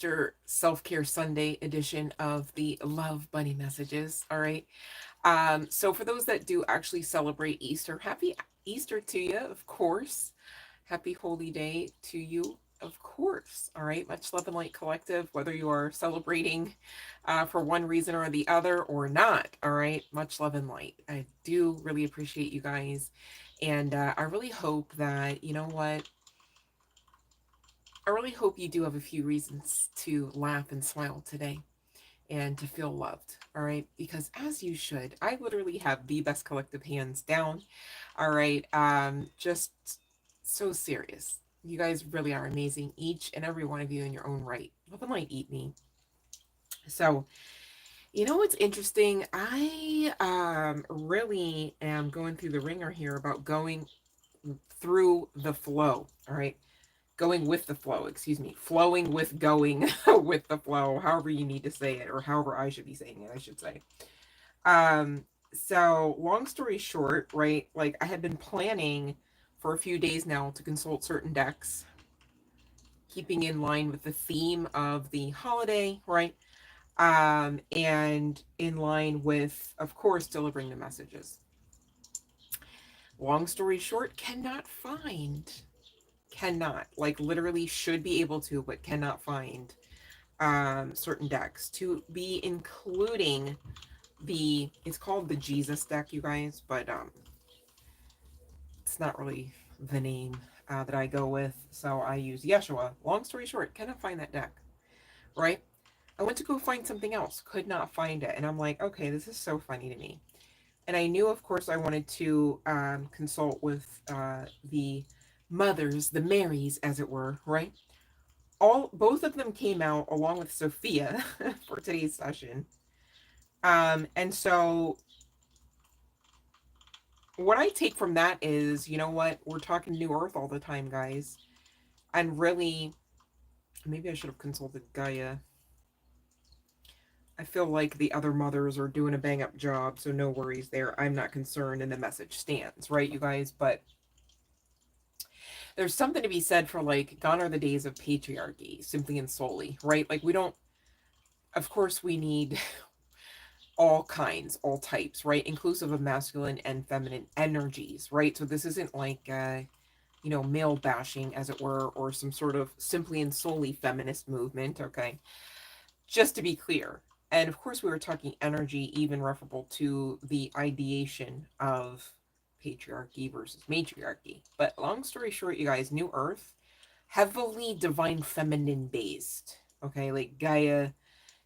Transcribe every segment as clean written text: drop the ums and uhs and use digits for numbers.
Easter Self-Care Sunday edition of the Love Bunny Messages. All right. So for those that do actually celebrate Easter, happy Easter to you, of course. Happy Holy Day to you, of course. All right. Much love and light collective, whether you are celebrating for one reason or the other or not. All right. Much love and light. I do really appreciate you guys. And I really hope that, you know what? I really hope you do have a few reasons to laugh and smile today and to feel loved. All right. Because as you should, I literally have the best collective hands down. All right. Just so serious. You guys really are amazing. Each and every one of you in your own right. Love and light eat me. So, you know what's interesting? I really am going through the ringer here about going through the flow. All right. Going with the flow, excuse me, flowing with going with the flow, however you need to say it, or however I should be saying it, I should say. So long story short, right, like I had been planning for a few days now to consult certain decks, keeping in line with the theme of the holiday, right? And in line with, of course, delivering the messages. Long story short, cannot, like literally should be able to, but cannot find certain decks to be including it's called the Jesus deck, you guys, but it's not really the name that I go with, so I use Yeshua. Long story short, cannot find that deck, right? I went to go find something else, could not find it, and I'm like, okay, this is so funny to me. And I knew, of course, I wanted to consult with the mothers, the Marys, as it were, right? Both of them came out along with Sophia for today's session. And so what I take from that is, you know what, we're talking New Earth all the time, guys. And really, maybe I should have consulted Gaia. I feel like the other mothers are doing a bang up job, so no worries there. I'm not concerned, and the message stands, right, you guys? But there's something to be said for like, gone are the days of patriarchy, simply and solely, right? Like, we don't, of course, we need all kinds, all types, right? Inclusive of masculine and feminine energies, right? So this isn't like, male bashing, as it were, or some sort of simply and solely feminist movement, okay? Just to be clear. And of course, we were talking energy, even referable to the ideation of patriarchy versus matriarchy. But long story short, you guys, New Earth, heavily divine feminine based, okay? Like Gaia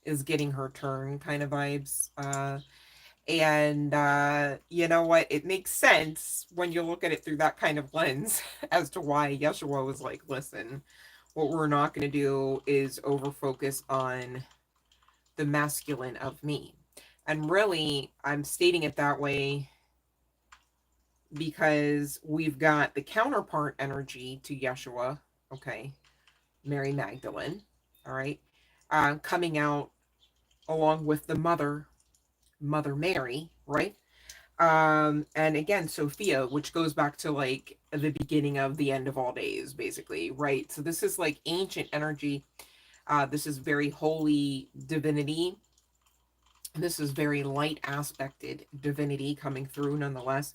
is getting her turn kind of vibes. And you know what? It makes sense when you look at it through that kind of lens as to why Yeshua was like, listen, what we're not going to do is over focus on the masculine of me. And really, I'm stating it that way because we've got the counterpart energy to Yeshua, okay, Mary Magdalene, all right, coming out along with the Mother Mary, right? And again, Sophia, which goes back to like the beginning of the end of all days, basically, right? So this is like ancient energy. This is very holy divinity. This is very light aspected divinity coming through nonetheless.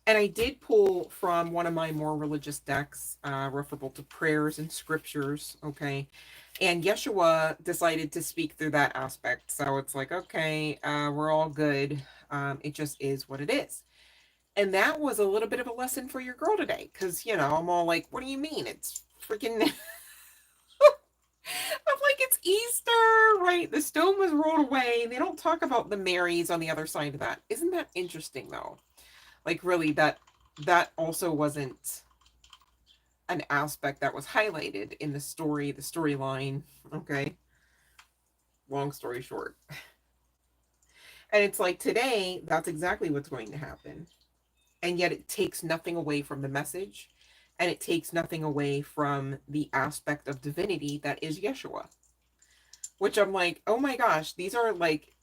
And I did pull from one of my more religious decks, referable to prayers and scriptures, okay? And Yeshua decided to speak through that aspect. So it's like, okay, we're all good. It just is what it is. And that was a little bit of a lesson for your girl today. Because, I'm all like, what do you mean? It's freaking... I'm like, it's Easter, right? The stone was rolled away. They don't talk about the Marys on the other side of that. Isn't that interesting, though? Like, really, that also wasn't an aspect that was highlighted in the storyline, okay? Long story short. And it's like, today, that's exactly what's going to happen. And yet it takes nothing away from the message, and it takes nothing away from the aspect of divinity that is Yeshua. Which I'm like, oh my gosh, these are like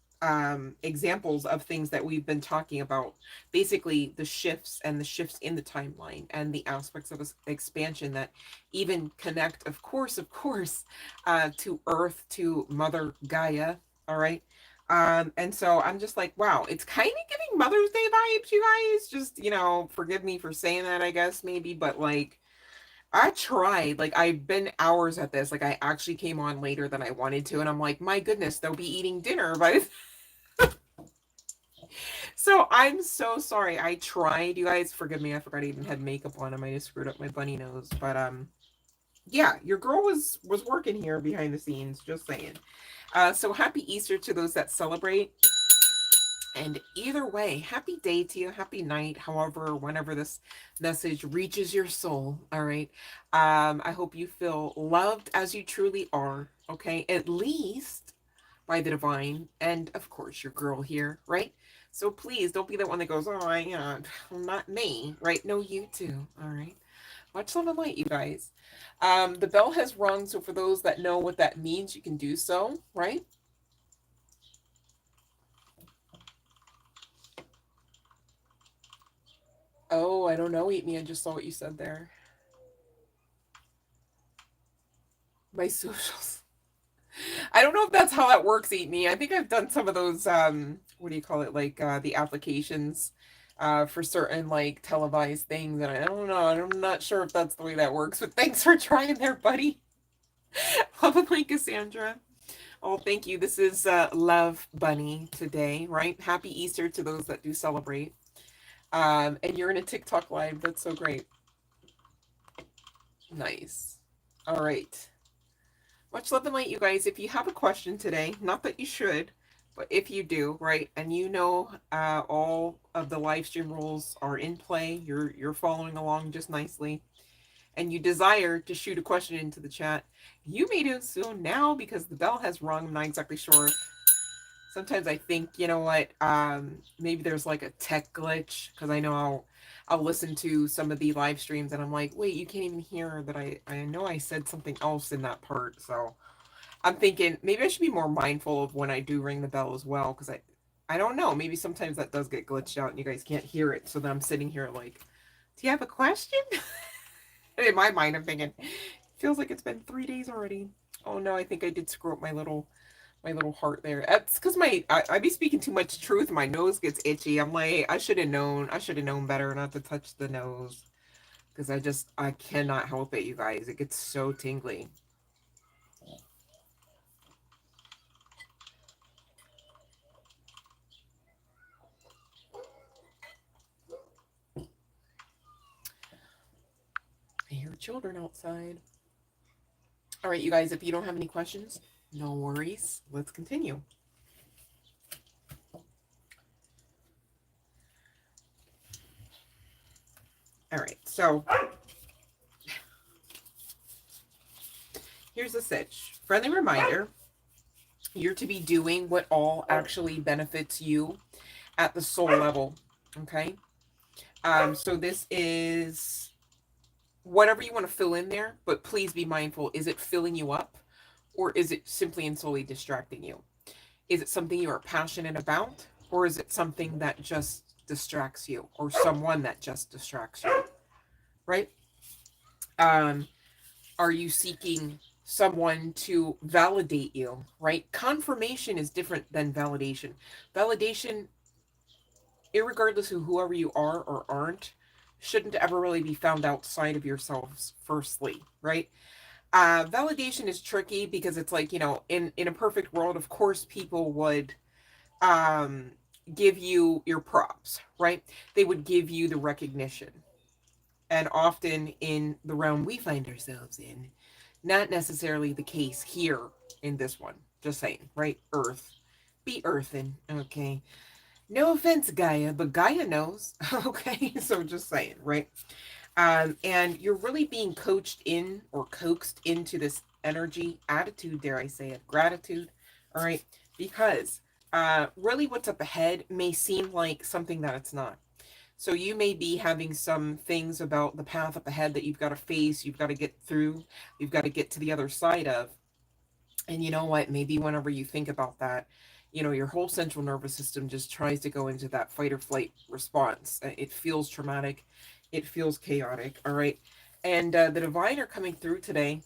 examples of things that we've been talking about, basically the shifts and the shifts in the timeline and the aspects of expansion that even connect, of course, to Earth, to Mother Gaia. All right. And so I'm just like, wow, it's kind of giving Mother's Day vibes, you guys. Just, forgive me for saying that, I guess, maybe, but like, I tried. Like, I've been hours at this. Like, I actually came on later than I wanted to, and I'm like, my goodness, they'll be eating dinner by So I'm so sorry. I tried, you guys. Forgive me. I forgot I even had makeup on. I might have screwed up my bunny nose. But yeah, your girl was working here behind the scenes. Just saying. So happy Easter to those that celebrate. And either way, happy day to you, happy night, however, whenever this message reaches your soul. All right. I hope you feel loved as you truly are. Okay. At least by the divine, and of course your girl here, right? So please don't be the one that goes, oh, not me, right? No, you too. All right. Much love and light, you guys. The bell has rung, so for those that know what that means, you can do so, right? Oh, I don't know, Eat Me. I just saw what you said there. My socials. I don't know if that's how that works, Eat Me. I think I've done some of those, what do you call it, like the applications for certain like televised things, and I don't know. I'm not sure if that's the way that works, but thanks for trying there, buddy. Love and light, Cassandra. Oh, thank you. This is Love Bunny today, right? Happy Easter to those that do celebrate. And you're in a TikTok live. That's so great. Nice. All right. Much love and light, you guys. If you have a question today, not that you should, but if you do, right, and all of the live stream rules are in play, you're following along just nicely, and you desire to shoot a question into the chat, you may do so now because the bell has rung. I'm not exactly sure. Sometimes I think, you know what, maybe there's like a tech glitch, because I know I'll listen to some of the live streams and I'm like, wait, you can't even hear that I know I said something else in that part. So I'm thinking maybe I should be more mindful of when I do ring the bell as well, because I don't know, maybe sometimes that does get glitched out and you guys can't hear it. So then I'm sitting here like, do you have a question? In my mind, I'm thinking, feels like it's been 3 days already. Oh no, I think I did screw up my little heart there. That's because I be speaking too much truth. My nose gets itchy. I'm like, I should have known. I should have known better not to touch the nose, because I cannot help it, you guys. It gets so tingly. I hear children outside. All right, you guys, if you don't have any questions, no worries. Let's continue. All right, so here's the sitch. Friendly reminder, you're to be doing what all actually benefits you at the soul level, okay? So this is whatever you want to fill in there, but please be mindful. Is it filling you up, or is it simply and solely distracting you? Is it something you are passionate about, or is it something that just distracts you, or someone that just distracts you, right? Um, are you seeking someone to validate you, right? Confirmation is different than validation. Validation, irregardless of whoever you are or aren't, shouldn't ever really be found outside of yourselves, firstly, right? Validation is tricky because it's like, in a perfect world, of course, people would um, give you your props, right? They would give you the recognition. And often in the realm we find ourselves in, not necessarily the case here in this one. Just saying, right? Earth. Be earthen, okay? No offense, Gaia, but Gaia knows, okay? So just saying, right? And you're really being coached in or coaxed into this energy, attitude, dare I say it, gratitude, all right? Because really what's up ahead may seem like something that it's not. So you may be having some things about the path up ahead that you've got to face, you've got to get through, you've got to get to the other side of. And you know what? Maybe whenever you think about that, you know, your whole central nervous system just tries to go into that fight or flight response. It feels traumatic, it feels chaotic. All right. And the divine are coming through today,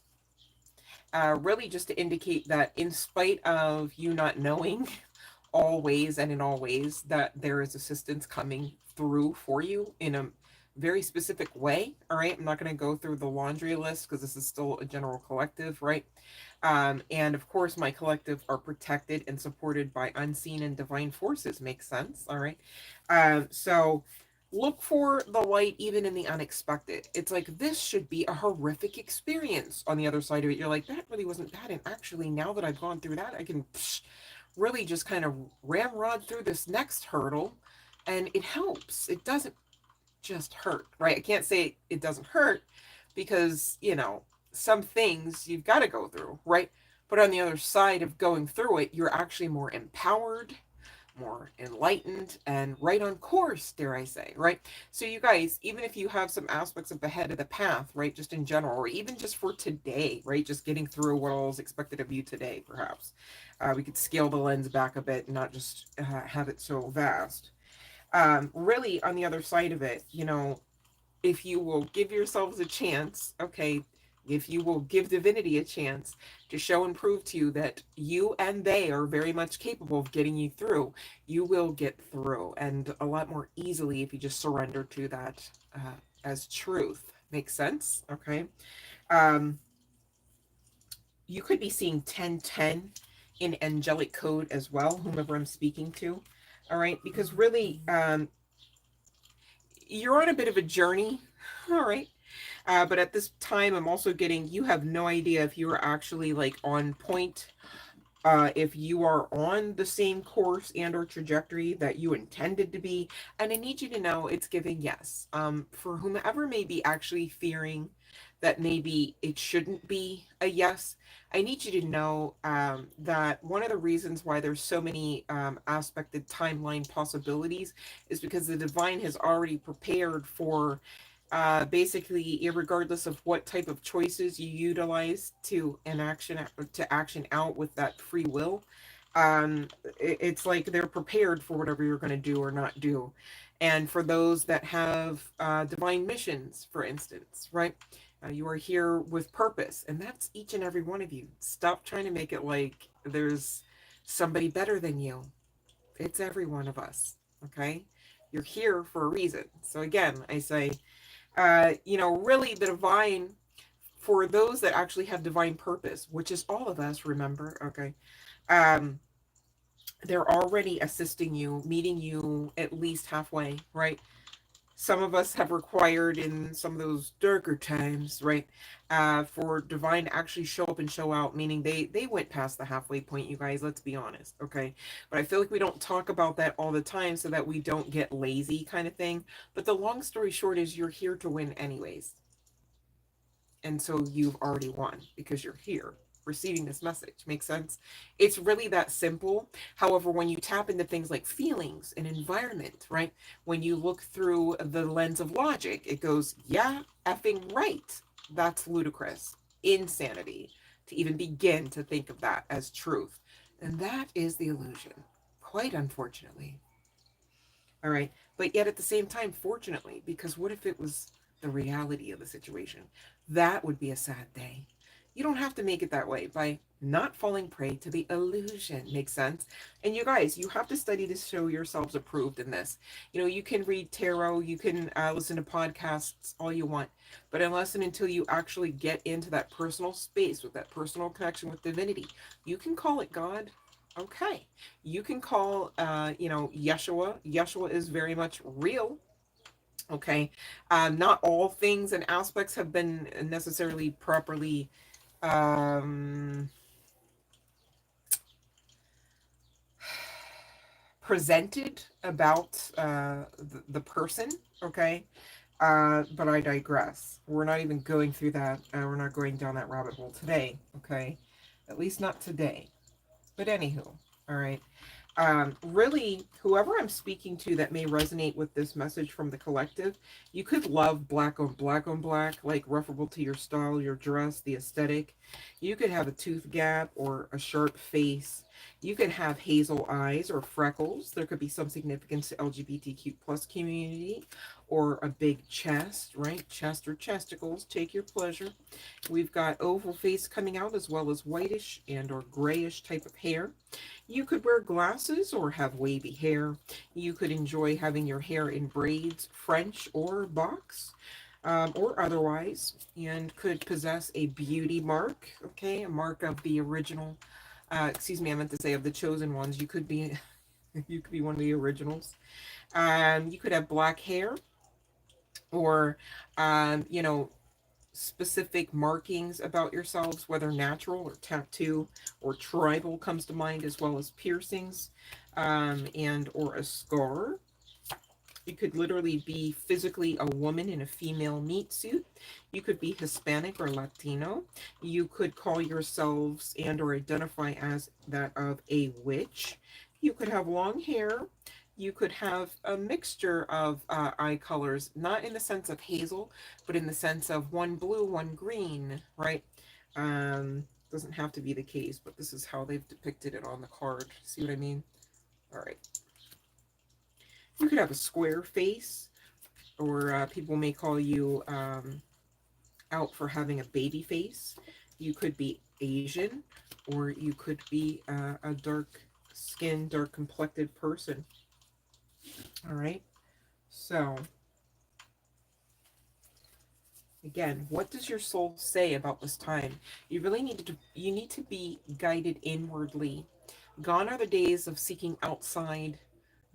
really just to indicate that in spite of you not knowing always and in all ways, that there is assistance coming through for you in a very specific way. All right. I'm not going to go through the laundry list because this is still a general collective, right? And of course, my collective are protected and supported by unseen and divine forces. Makes sense. All right. So look for the light even in the unexpected. It's like this should be a horrific experience. On the other side of it, you're like, that really wasn't bad. And actually, now that I've gone through that, I can really just kind of ramrod through this next hurdle, and it helps. It doesn't just hurt, right? I can't say it doesn't hurt because, you know, some things you've got to go through, right? But on the other side of going through it, you're actually more empowered, more enlightened, and right on course, dare I say, right? So, you guys, even if you have some aspects of the head of the path, right, just in general, or even just for today, right, just getting through what all is expected of you today, perhaps, we could scale the lens back a bit and not just have it so vast. Really, on the other side of it, you know, if you will give yourselves a chance, okay, if you will give divinity a chance to show and prove to you that you and they are very much capable of getting you through, you will get through, and a lot more easily if you just surrender to that as truth. Makes sense? Okay. Um, you could be seeing 1010 in angelic code as well, whomever I'm speaking to. All right, because really, you're on a bit of a journey. All right. But at this time, I'm also getting, you have no idea if you are actually like on point, if you are on the same course and or trajectory that you intended to be. And I need you to know it's giving yes. For whomever may be actually fearing that maybe it shouldn't be a yes, I need you to know that one of the reasons why there's so many aspected timeline possibilities is because the divine has already prepared for basically, regardless of what type of choices you utilize to action out with that free will, it's like they're prepared for whatever you're going to do or not do. And for those that have divine missions, for instance, right? You are here with purpose, and that's each and every one of you. Stop trying to make it like there's somebody better than you. It's every one of us, okay? You're here for a reason. So again, I say, you know, really the divine, for those that actually have divine purpose, which is all of us, remember, okay? Um, they're already assisting you, meeting you at least halfway, right? Some of us have required in some of those darker times, right, for divine to actually show up and show out, meaning they went past the halfway point, you guys, let's be honest, okay? But I feel like we don't talk about that all the time so that we don't get lazy kind of thing. But the long story short is you're here to win anyways. And so you've already won because you're here receiving this message. Makes sense? It's really that simple. However, when you tap into things like feelings and environment, right? When you look through the lens of logic, it goes, yeah, effing right. That's ludicrous. Insanity to even begin to think of that as truth. And that is the illusion, quite unfortunately. All right. But yet at the same time, fortunately, because what if it was the reality of the situation? That would be a sad day. You don't have to make it that way by not falling prey to the illusion. Makes sense? And you guys, you have to study to show yourselves approved in this. You know, you can read tarot, you can listen to podcasts all you want, but unless and until you actually get into that personal space with that personal connection with divinity, you can call it God. Okay. You can call, you know, Yeshua. Yeshua is very much real. Okay. Not all things and aspects have been necessarily properly um, presented about the person. Okay. But I digress. We're not even going through that. We're not going down that rabbit hole today. Okay. At least not today. But anywho. All right. Really, whoever I'm speaking to that may resonate with this message from the collective, you could love black on black, like referable to your style, your dress, the aesthetic. You could have a tooth gap or a sharp face. You could have hazel eyes or freckles. There could be some significance to LGBTQ plus community, or a big chest, right? Chest or chesticles, take your pleasure. We've got oval face coming out, as well as whitish and or grayish type of hair. You could wear glasses or have wavy hair. You could enjoy having your hair in braids, French or box, or otherwise, and could possess a beauty mark, okay, a mark of the original, excuse me, I meant to say of the chosen ones. You could be, you could be one of the originals. You could have black hair, or, you know, specific markings about yourselves, whether natural or tattoo or tribal comes to mind, as well as piercings, and or a scar. You could literally be physically a woman in a female meat suit. You could be Hispanic or Latino. You could call yourselves and or identify as that of a witch. You could have long hair. You could have a mixture of eye colors, not in the sense of hazel, but in the sense of one blue, one green, right? Doesn't have to be the case, but this is how they've depicted it on the card. See what I mean? All right. You could have a square face, or people may call you out for having a baby face. You could be Asian, or you could be a dark skinned, dark complected person. All right. So, again, what does your soul say about this time? You need to be guided inwardly. Gone are the days of seeking outside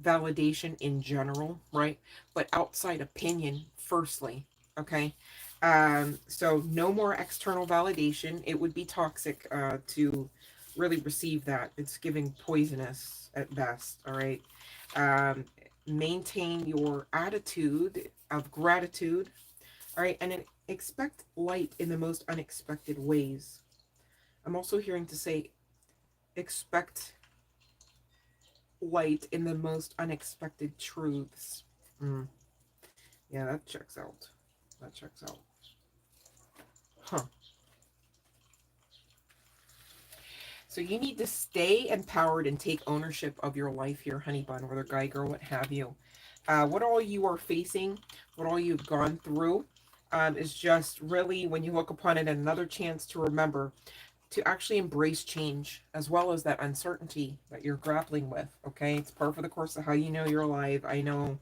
validation in general, right? But outside opinion, firstly, okay? So no more external validation. It would be toxic to really receive that. It's giving poisonous at best, all right? Um, Maintain your attitude of gratitude, all right? And expect light in the most unexpected ways. I'm also hearing to say expect light in the most unexpected truths. Mm. Yeah, that checks out. That checks out. Huh. So you need to stay empowered and take ownership of your life here, honey bun, whether guy, girl, what have you. What all you are facing, what all you've gone through, is just really, when you look upon it, another chance to remember to actually embrace change, as well as that uncertainty that you're grappling with. Okay, it's par for the course of how you know you're alive. I know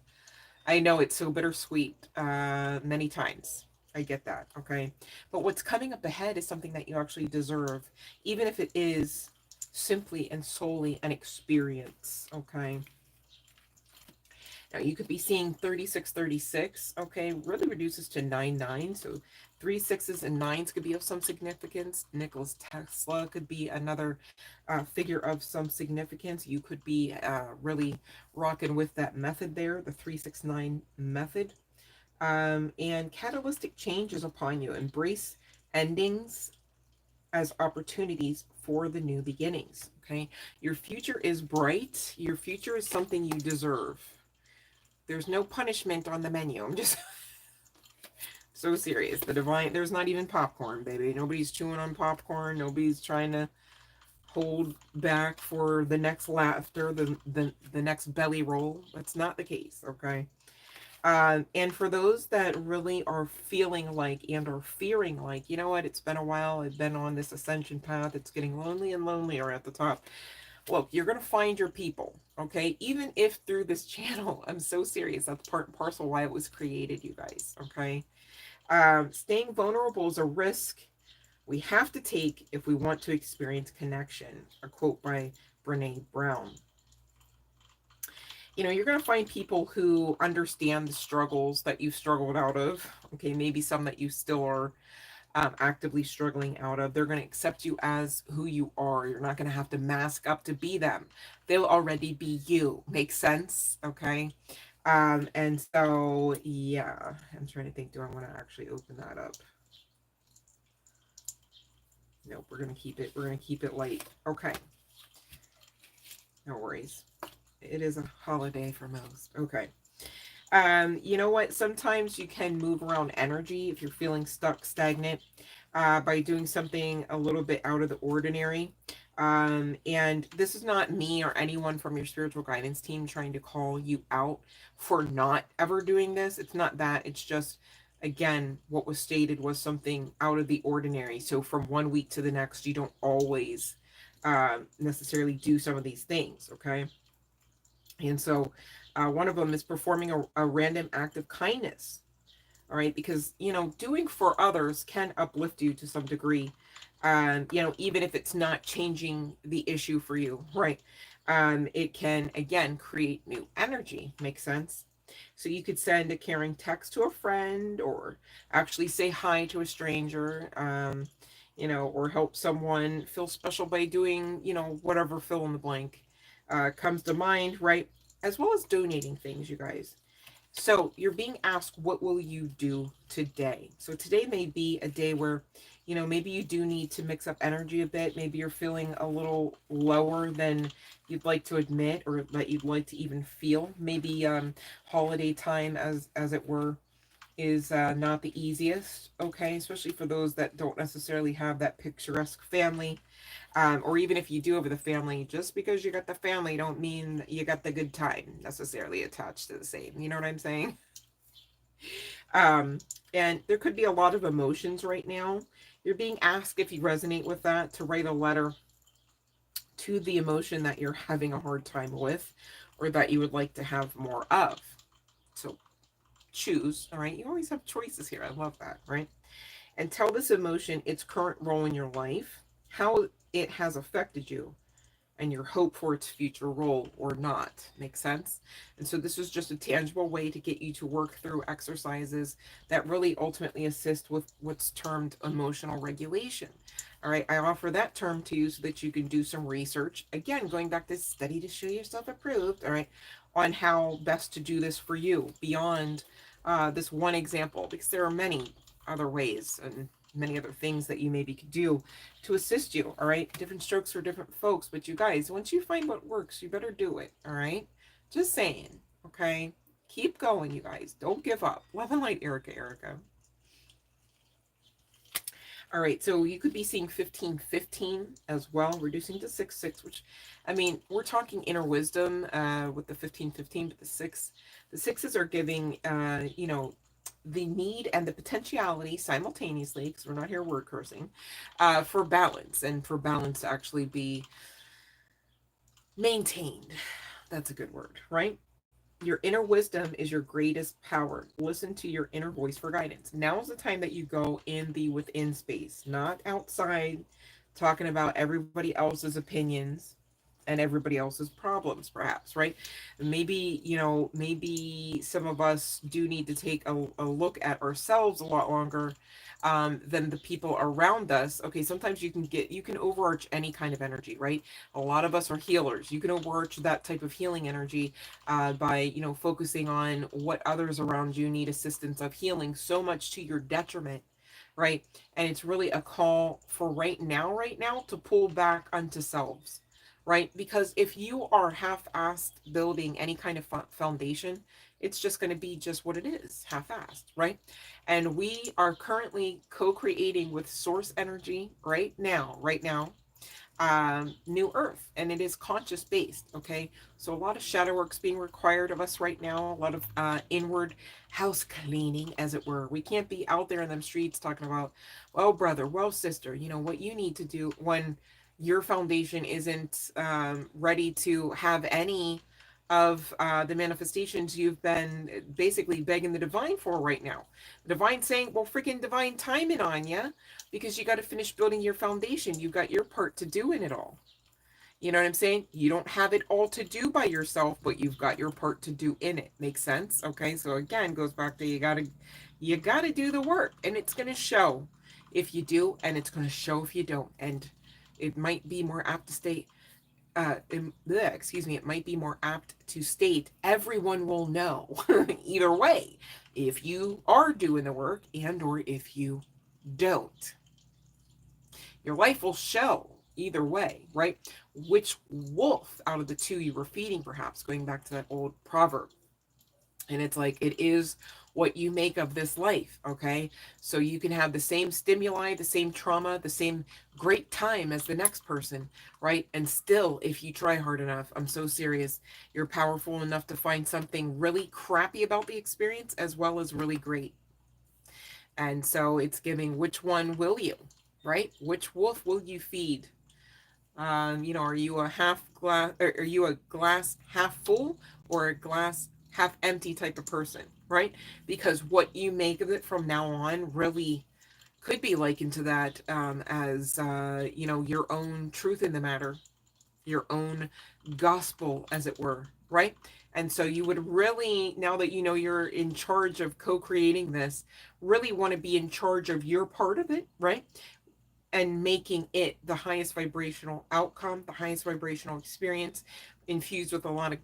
it's so bittersweet, many times. I get that, okay? But what's coming up ahead is something that you actually deserve, even if it is simply and solely an experience, okay? Now, you could be seeing 3636, okay? Really reduces to 99, so 3 6s and 9s could be of some significance. Nicholas Tesla could be another figure of some significance. You could be really rocking with that method there, the 369 method. And catalytic change is upon you. Embrace endings as opportunities for the new beginnings, okay? Your future is bright. Your future is something you deserve. There's no punishment on the menu. I'm just so serious. The divine, there's not even popcorn, baby. Nobody's chewing on popcorn. Nobody's trying to hold back for the next laughter, the next belly roll. That's not the case, okay? And for those that really are feeling like and are fearing like, you know what, it's been a while, I've been on this ascension path, it's getting lonely and lonelier at the top. Look, you're going to find your people, okay? Even if through this channel, I'm so serious, that's part and parcel why it was created, you guys, okay? Staying vulnerable is a risk we have to take if we want to experience connection. A quote by Brene Brown. You know, you're going to find people who understand the struggles that you've struggled out of. Okay, maybe some that you still are actively struggling out of. They're going to accept you as who you are. You're not going to have to mask up to be them. They'll already be you. Makes sense? Okay. And so, yeah, I'm trying to think, do I want to actually open that up? Nope, we're going to keep it light. Okay. No worries. It is a holiday for most. Okay. You know what? Sometimes you can move around energy if you're feeling stuck, stagnant, by doing something a little bit out of the ordinary. And this is not me or anyone from your spiritual guidance team trying to call you out for not ever doing this. It's not that. It's just, again, what was stated was something out of the ordinary. So from one week to the next, you don't always necessarily do some of these things. Okay. And so one of them is performing a random act of kindness. All right. Because, doing for others can uplift you to some degree. Even if it's not changing the issue for you, right? It can, again, create new energy. Makes sense? So you could send a caring text to a friend or actually say hi to a stranger, or help someone feel special by doing, whatever fill in the blank comes to mind, right? As well as donating things, you guys. So you're being asked, what will you do today? So today may be a day where, maybe you do need to mix up energy a bit. Maybe you're feeling a little lower than you'd like to admit or that you'd like to even feel. Maybe holiday time, as it were, is not the easiest, okay? Especially for those that don't necessarily have that picturesque family. Or even if you do have the family, just because you got the family don't mean you got the good time necessarily attached to the same. You know what I'm saying? Um, and there could be a lot of emotions right now. You're being asked, if you resonate with that, to write a letter to the emotion that you're having a hard time with or that you would like to have more of. So choose, all right? You always have choices here. I love that, right? And tell this emotion its current role in your life, how it has affected you, and your hope for its future role or not. Make sense? And so this is just a tangible way to get you to work through exercises that really ultimately assist with what's termed emotional regulation. All right, I offer that term to you so that you can do some research. Again, going back to study to show yourself approved, all right, on how best to do this for you beyond this one example, because there are many other ways and many other things that you maybe could do to assist you. All right, different strokes for different folks, but you guys, once you find what works, you better do it. All right, just saying. Okay, keep going, you guys. Don't give up. Love and light, Erica. All right, so you could be seeing 1515 as well, reducing to 66, which, I mean, we're talking inner wisdom with the 1515, but the sixes are giving, the need and the potentiality simultaneously, because we're not here word cursing, for balance, and for balance to actually be maintained. That's a good word, right? Your inner wisdom is your greatest power. Listen to your inner voice for guidance. Now is the time that you go in the within space, not outside talking about everybody else's opinions and everybody else's problems, perhaps, right? Maybe, maybe some of us do need to take a look at ourselves a lot longer than the people around us. Okay, sometimes you can overarch any kind of energy, right? A lot of us are healers. You can overarch that type of healing energy by, focusing on what others around you need assistance of healing so much to your detriment, right? And it's really a call for right now, to pull back unto selves, right? Because if you are half-assed building any kind of foundation, it's just going to be just what it is, half-assed, right? And we are currently co-creating with source energy right now, new earth, and it is conscious based. Okay, so a lot of shadow work's being required of us right now, a lot of inward house cleaning, as it were. We can't be out there in them streets talking about, well, brother, well, sister, what you need to do when your foundation isn't ready to have any of the manifestations you've been basically begging the divine for right now. The divine saying, well, freaking divine timing on ya, because you got to finish building your foundation. You got your part to do in it all. You know what I'm saying? You don't have it all to do by yourself, but you've got your part to do in it. Makes sense? Okay, so again, goes back to you gotta do the work, and it's gonna show if you do, and it's gonna show if you don't. And it might be more apt to state, it might be more apt to state, everyone will know either way, if you are doing the work and or if you don't. Your life will show. either way, right? Which wolf out of the two you were feeding, perhaps, going back to that old proverb. And it's like, it is what you make of this life, okay? So you can have the same stimuli, the same trauma, the same great time as the next person, right? And still, if you try hard enough, I'm so serious, you're powerful enough to find something really crappy about the experience as well as really great. And so it's giving, which one will you, right? Which wolf will you feed? Are you a half glass, or are you a glass half full or a glass half empty type of person, right? Because what you make of it from now on really could be likened to that, as, your own truth in the matter, your own gospel, as it were, right? And so you would really, now that you know you're in charge of co-creating this, really want to be in charge of your part of it, right? And making it the highest vibrational outcome, the highest vibrational experience, infused with a lot of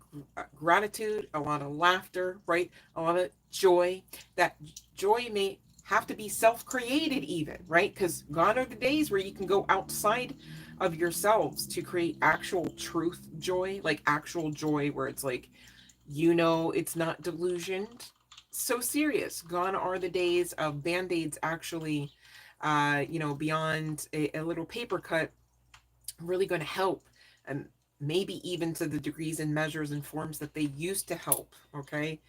gratitude, a lot of laughter, right? A lot of joy. That joy may have to be self-created even, right? Because gone are the days where you can go outside of yourselves to create actual truth joy, like actual joy where it's like, it's not delusioned. So serious. Gone are the days of band-aids actually, beyond a little paper cut, really going to help, and maybe even to the degrees and measures and forms that they used to help. Okay,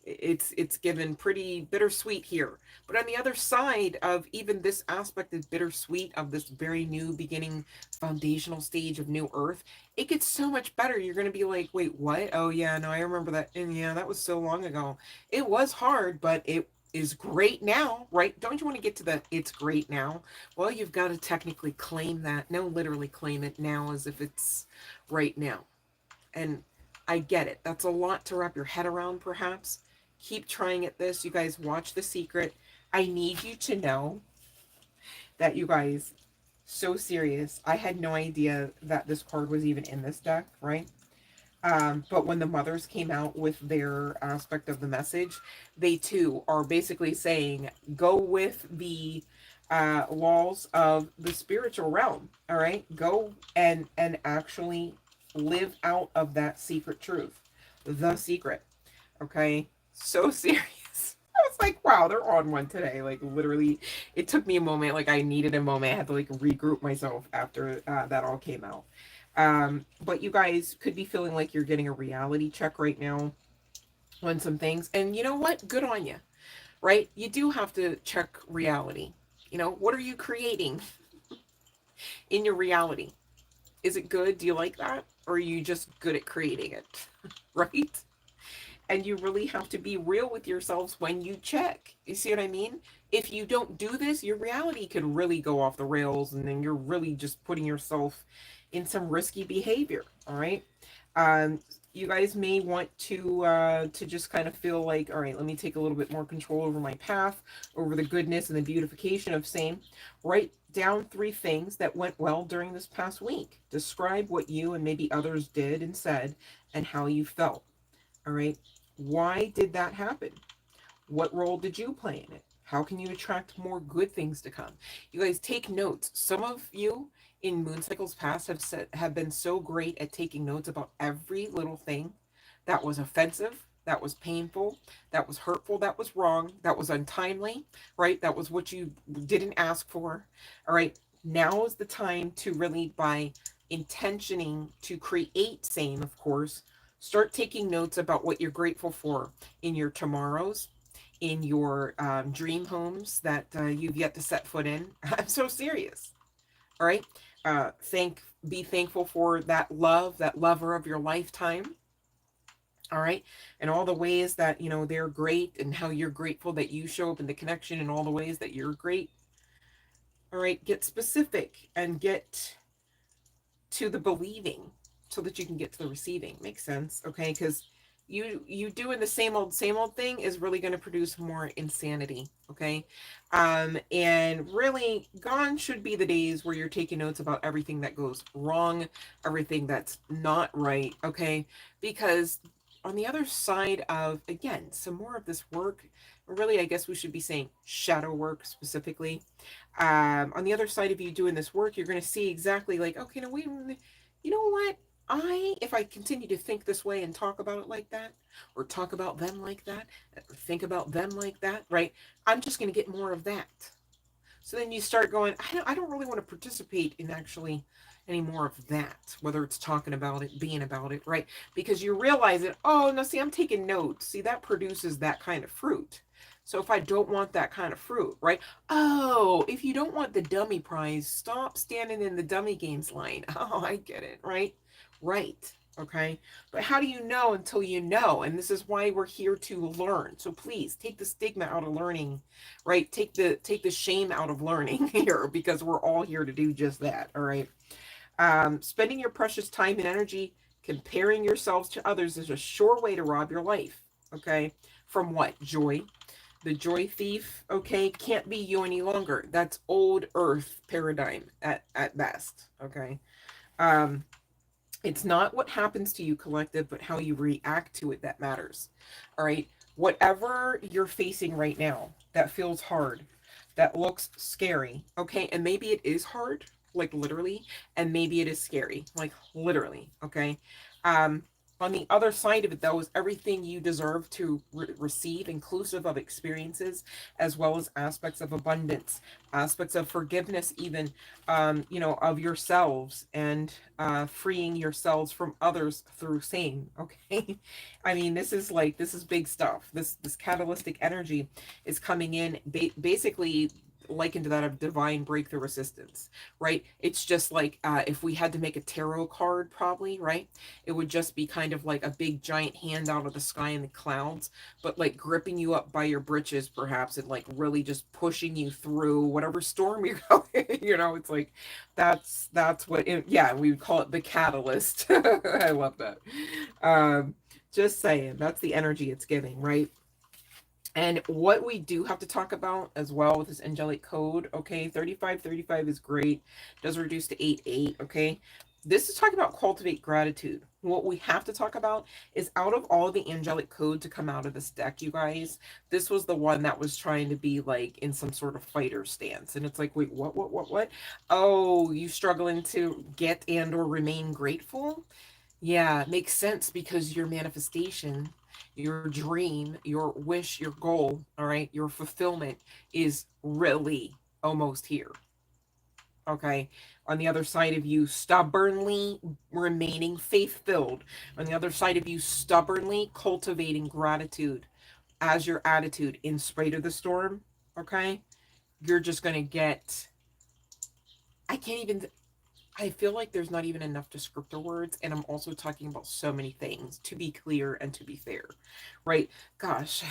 it's given pretty bittersweet here, but on the other side of even this aspect of bittersweet of this very new beginning, foundational stage of new earth, it gets so much better. You're going to be like, wait, what? Oh yeah, no, I remember that, and yeah, that was so long ago. It was hard, but it is great now, right? Don't you want to get to the it's great now? Well, you've got to technically claim that. No, literally claim it now as if it's right now. And I get it. That's a lot to wrap your head around, perhaps. Keep trying at this. You guys watch The Secret. I need you to know that, you guys, so serious. I had no idea that this card was even in this deck, right? But when the mothers came out with their aspect of the message, they too are basically saying, go with the laws of the spiritual realm. All right, go and actually live out of that secret truth, the secret. Okay, so serious. I was like, wow, they're on one today. Like, literally, it took me a moment. Like, I needed a moment. I had to like regroup myself after that all came out. But you guys could be feeling like you're getting a reality check right now on some things. And you know what? Good on you, right? You do have to check reality. What are you creating in your reality? Is it good? Do you like that? Or are you just good at creating it? Right? And you really have to be real with yourselves when you check. You see what I mean? If you don't do this, your reality could really go off the rails, and then you're really just putting yourself in some risky behavior. All right. Um, you guys may want to just kind of feel like, all right, let me take a little bit more control over my path, over the goodness and the beautification of same. Write down 3 things that went well during this past week. Describe what you and maybe others did and said and how you felt. All right. Why did that happen? What role did you play in it? How can you attract more good things to come? You guys take notes. Some of you in moon cycles past have been so great at taking notes about every little thing that was offensive, that was painful, that was hurtful, that was wrong, that was untimely, right? That was what you didn't ask for. All right. Now is the time to really, by intentioning to create same, of course, start taking notes about what you're grateful for in your tomorrows, in your dream homes that you've yet to set foot in. I'm so serious. All right. Be thankful for that love, that lover of your lifetime. All right. And all the ways that, they're great, and how you're grateful that you show up in the connection in all the ways that you're great. All right. Get specific and get to the believing so that you can get to the receiving. Makes sense. Okay. Because you doing the same old thing is really going to produce more insanity. Okay. And really, gone should be the days where you're taking notes about everything that goes wrong, everything that's not right. Okay. Because on the other side of, again, some more of this work, really, I guess we should be saying shadow work specifically. On the other side of you doing this work, you're going to see exactly like, okay, no, wait a minute. You know what? If I continue to think this way and talk about it like that, or talk about them like that, think about them like that, right? I'm just going to get more of that. So then you start going, I don't really want to participate in actually any more of that, whether it's talking about it, being about it, right? Because you realize that, oh, no, see, I'm taking notes. See, that produces that kind of fruit. So if I don't want that kind of fruit, right? Oh, if you don't want the dummy prize, stop standing in the dummy games line. Oh, I get it, right? Right. Okay. But how do you know until you know? And this is why we're here to learn. So please take the stigma out of learning, right? Take the shame out of learning here, because we're all here to do just that. All right. Spending your precious time and energy comparing yourselves to others is a sure way to rob your life. Okay. From what? Joy. The joy thief, okay, can't be you any longer. That's old earth paradigm at best. Okay. Um, it's not what happens to you, collective, but how you react to it that matters. All right. Whatever you're facing right now that feels hard, that looks scary, okay, and maybe it is hard, like literally, and maybe it is scary, like literally, okay. Um, on the other side of it, though, is everything you deserve to receive, inclusive of experiences, as well as aspects of abundance, aspects of forgiveness, even, you know, of yourselves, and freeing yourselves from others through same. Okay. I mean, this is big stuff. This catalytic energy is coming in, basically likened to that of divine breakthrough assistance, right? It's just like, if we had to make a tarot card, probably, right, it would just be kind of like a big giant hand out of the sky in the clouds, but like gripping you up by your britches, perhaps, and like really just pushing you through whatever storm you're going. You know, it's like, that's what it, yeah, we would call it the catalyst. I love that. um just saying, that's the energy it's giving, right? And what we do have to talk about as well with this angelic code, okay, 3535 is great, does reduce to 88, okay? This is talking about cultivate gratitude. What we have to talk about is, out of all the angelic code to come out of this deck, you guys, this was the one that was trying to be like in some sort of fighter stance. And it's like, wait, what? Oh, you struggling to get and or remain grateful? Yeah, makes sense, because your manifestation, your dream, your wish, your goal, all right, your fulfillment is really almost here. Okay. On the other side of you, stubbornly remaining faith filled. On the other side of you, stubbornly cultivating gratitude as your attitude in spite of the storm. Okay. You're just going to get, I can't even, I feel like there's not even enough descriptor words, and I'm also talking about so many things, to be clear and to be fair, right? Gosh,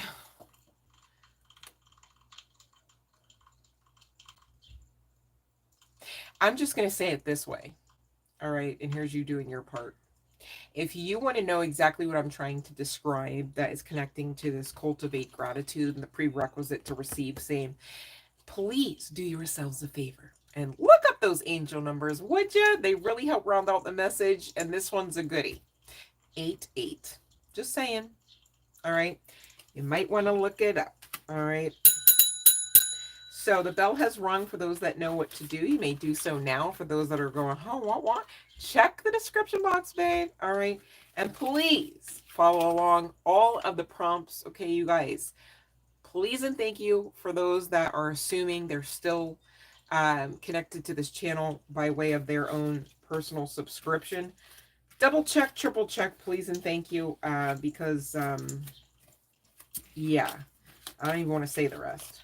I'm just going to say it this way, all right? And here's you doing your part. If you want to know exactly what I'm trying to describe that is connecting to this cultivate gratitude and the prerequisite to receive same, please do yourselves a favor and look up those angel numbers, would you? They really help round out the message, and this one's a goodie. 88. Just saying. All right. You might want to look it up. All right. So the bell has rung for those that know what to do. You may do so now. For those that are going, oh, what? Check the description box, babe. All right. And please follow along all of the prompts. Okay, you guys. Please and thank you for those that are assuming they're still connected to this channel by way of their own personal subscription. Double check, triple check, please and thank you. Because, yeah, I don't even want to say the rest.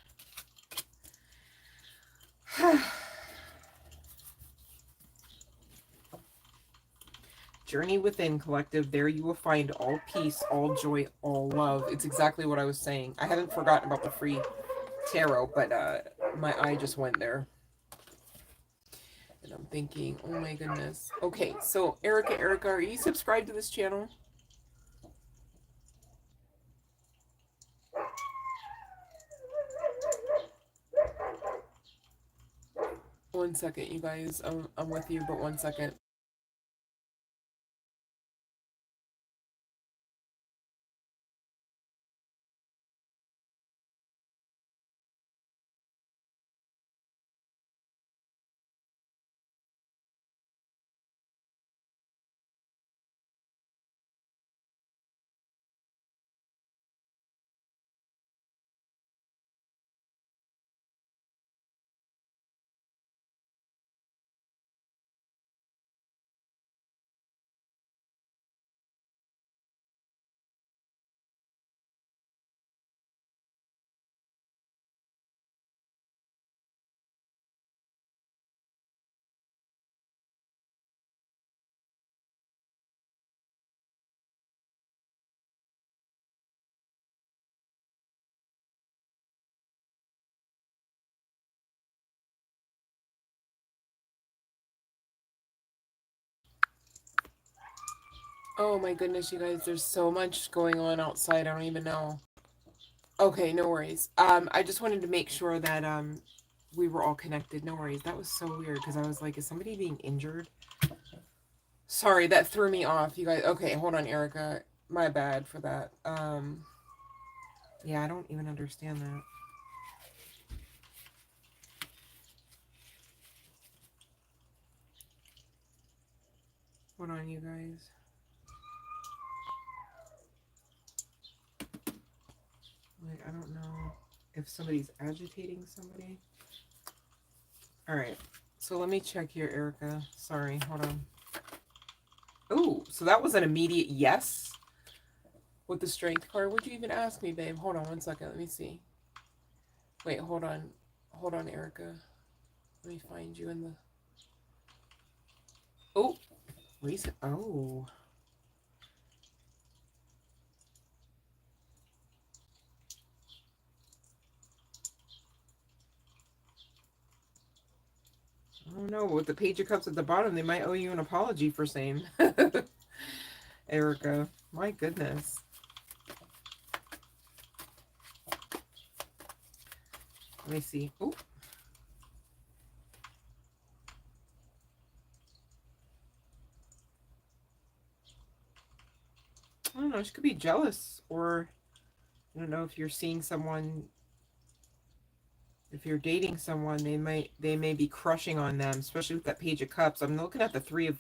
Journey within, collective. There you will find all peace, all joy, all love. It's exactly what I was saying. I haven't forgotten about the free tarot, but my eye just went there. And I'm thinking, oh my goodness. Okay, so Erica, are you subscribed to this channel? One second, you guys. I'm with you, but one second. Oh my goodness, you guys, there's so much going on outside. I don't even know. Okay, no worries. I just wanted to make sure that we were all connected. No worries. That was so weird because I was like, is somebody being injured? Sorry, that threw me off, you guys. Okay, hold on, Erica. My bad for that. Yeah, I don't even understand that. Hold on, you guys. Like, I don't know if somebody's agitating somebody. All right. So let me check here, Erica. Sorry, hold on. Oh, so that was an immediate yes with the strength card. Would you even ask me, babe? Hold on one second. Let me see. Wait, hold on. Hold on, Erica. Let me find you in the... Oh, recent. Oh. I don't know. With the Page of Cups at the bottom, they might owe you an apology for saying. Erica. My goodness. Let me see. Oh. I don't know. She could be jealous, or I don't know if you're seeing someone. If you're dating someone, they may be crushing on them, especially with that Page of Cups. I'm looking at the Three of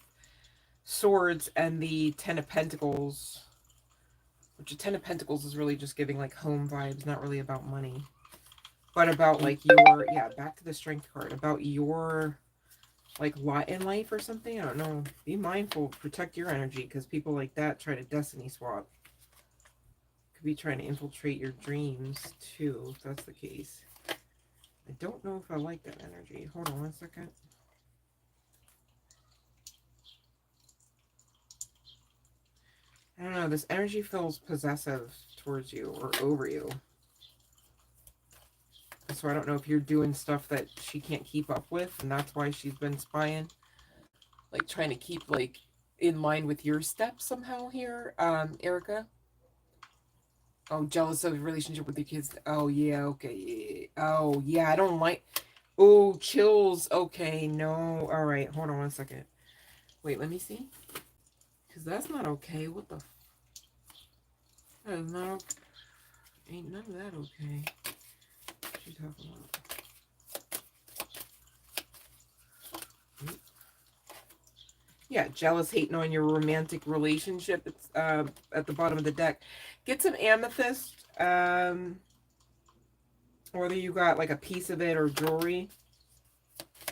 Swords and the Ten of Pentacles, which the Ten of Pentacles is really just giving like home vibes, not really about money, but about like your, yeah, back to the Strength card, about your like lot in life or something. I don't know. Be mindful, protect your energy, because people like that try to destiny swap. Could be trying to infiltrate your dreams too, if that's the case. I don't know if I like that energy. Hold on one second. I don't know. This energy feels possessive towards you or over you. So I don't know if you're doing stuff that she can't keep up with, and that's why she's been spying. Like trying to keep like in line with your steps somehow here, Erica. Oh, jealous of the relationship with your kids. Oh yeah, okay. Oh yeah, I don't like. Oh, chills. Okay, no. All right, hold on one second. Wait, let me see. Because that's not okay. What the... That is not... Ain't none of that okay. What you talking about? Yeah, jealous, hating on your romantic relationship. It's at the bottom of the deck. Get some amethyst. Whether you got like a piece of it or jewelry.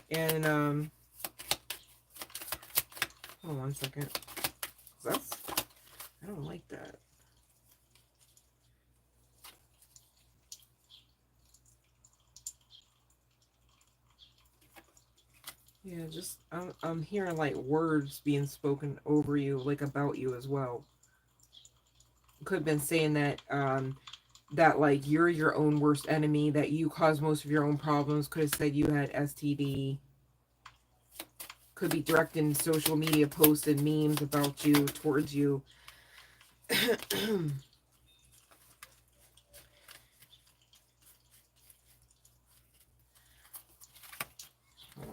And hold on one second. That's... I don't like that. Yeah, just I'm hearing like words being spoken over you, like about you as well. Could have been saying that that like you're your own worst enemy, that you cause most of your own problems. Could have said you had STD. Could be directing social media posts and memes about you towards you. Hold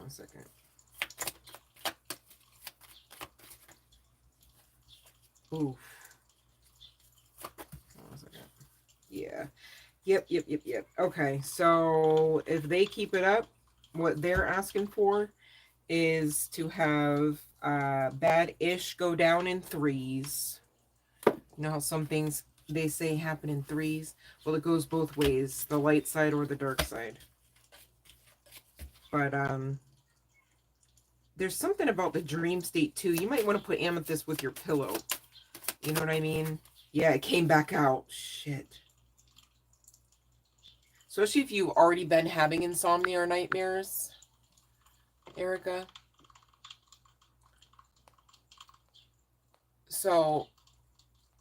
on a second. Oof. Hold on a second. Yeah. Yep. Okay, so if they keep it up, what they're asking for is to have bad-ish go down in threes. You know how some things they say happen in threes? Well, it goes both ways, the light side or the dark side. But there's something about the dream state too. You might want to put amethyst with your pillow. You know what I mean? Yeah, it came back out. Shit. Especially if you've already been having insomnia or nightmares, Erica. So,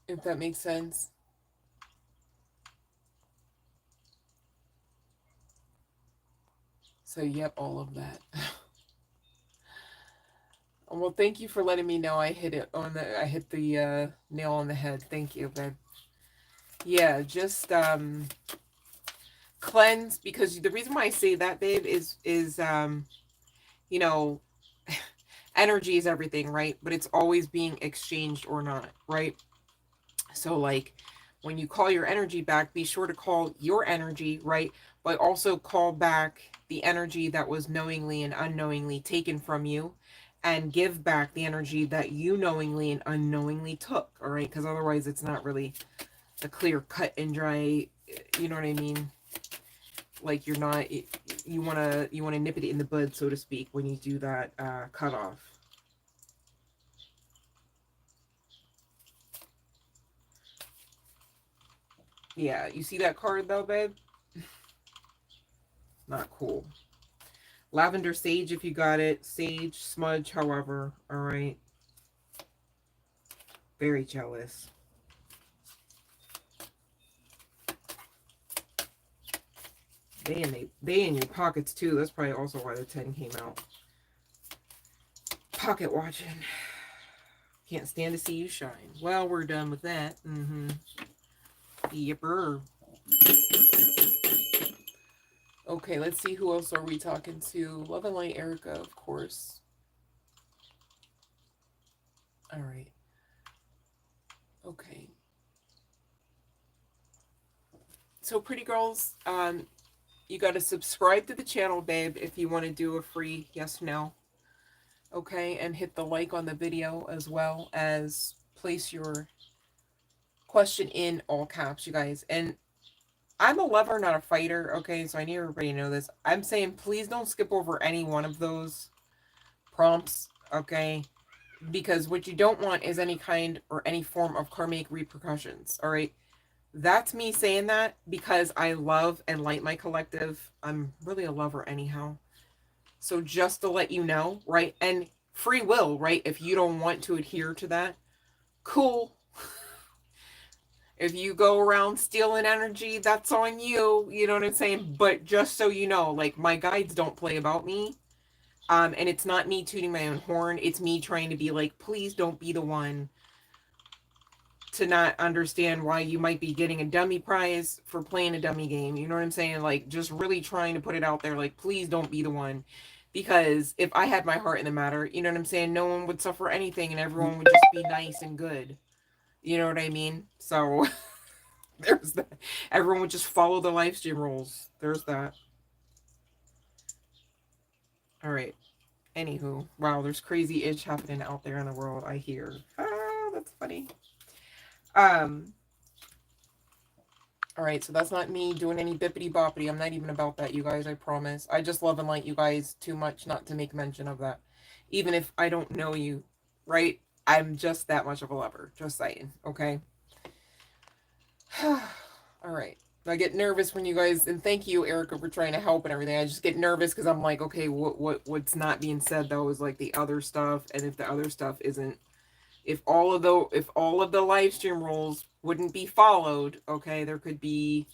if that makes sense. So, yep, all of that. Well, thank you for letting me know I hit it on the, I hit the nail on the head. Thank you, babe. Yeah, just cleanse, because the reason why I say that, babe, is you know, energy is everything, right? But it's always being exchanged or not, right? So like when you call your energy back, be sure to call your energy, right? But also call back the energy that was knowingly and unknowingly taken from you, and give back the energy that you knowingly and unknowingly took, all right? Because otherwise it's not really a clear cut and dry, you know what I mean? Like you're not, you want to nip it in the bud, so to speak, when you do that cutoff. Yeah, you see that card though, babe? Not cool. Lavender sage if you got it. Sage, smudge, however. Alright. Very jealous. They in your pockets too. That's probably also why the 10 came out. Pocket watching. Can't stand to see you shine. Well, we're done with that. Yipper. Okay, let's see, who else are we talking to? Love and Light Erica, of course. Alright. Okay. So, pretty girls, you got to subscribe to the channel, babe, if you want to do a free yes/no. Okay, and hit the like on the video, as well as place your question in all caps, you guys. And I'm a lover, not a fighter, okay? So I need everybody to know this. I'm saying please don't skip over any one of those prompts, okay? Because what you don't want is any kind or any form of karmic repercussions, all right? That's me saying that because I love and like my collective. I'm really a lover anyhow. So just to let you know, right? And free will, right? If you don't want to adhere to that, cool. If you go around stealing energy, that's on you. You know what I'm saying? But just so you know, like, my guides don't play about me. And it's not me tooting my own horn. It's me trying to be like, please don't be the one to not understand why you might be getting a dummy prize for playing a dummy game. You know what I'm saying? Like, just really trying to put it out there. Like, please don't be the one. Because if I had my heart in the matter, you know what I'm saying? No one would suffer anything and everyone would just be nice and good. You know what I mean? So... there's that. Everyone would just follow the live stream rules. There's that. All right. Anywho, wow, there's crazy itch happening out there in the world. I hear. Ah, that's funny. All right, so that's not me doing any bippity boppity. I'm not even about that, you guys. I promise. I just love and like you guys too much not to make mention of that, even if I don't know you, right? I'm just that much of a lover. Just saying. Okay. All right. I get nervous when you guys, and thank you, Erica, for trying to help and everything. I just get nervous because I'm like, okay, what's not being said though is like the other stuff, and if the other stuff isn't, if all of the live stream rules wouldn't be followed, okay, there could be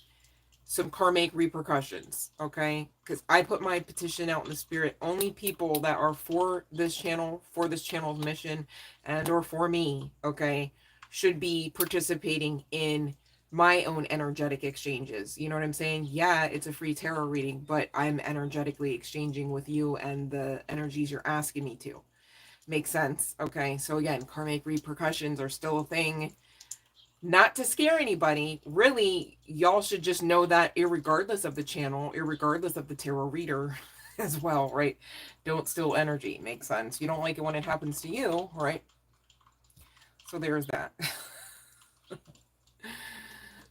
some karmic repercussions, okay? Because I put my petition out in the spirit. Only people that are for this channel's mission, and or for me, okay, should be participating in my own energetic exchanges. You know what I'm saying? Yeah, it's a free tarot reading, but I'm energetically exchanging with you and the energies you're asking me to. Makes sense? Okay, so again, karmic repercussions are still a thing. Not to scare anybody, really, y'all should just know that irregardless of the channel, irregardless of the tarot reader as well, right? Don't steal energy. Makes sense. You don't like it when it happens to you, right? So there's that.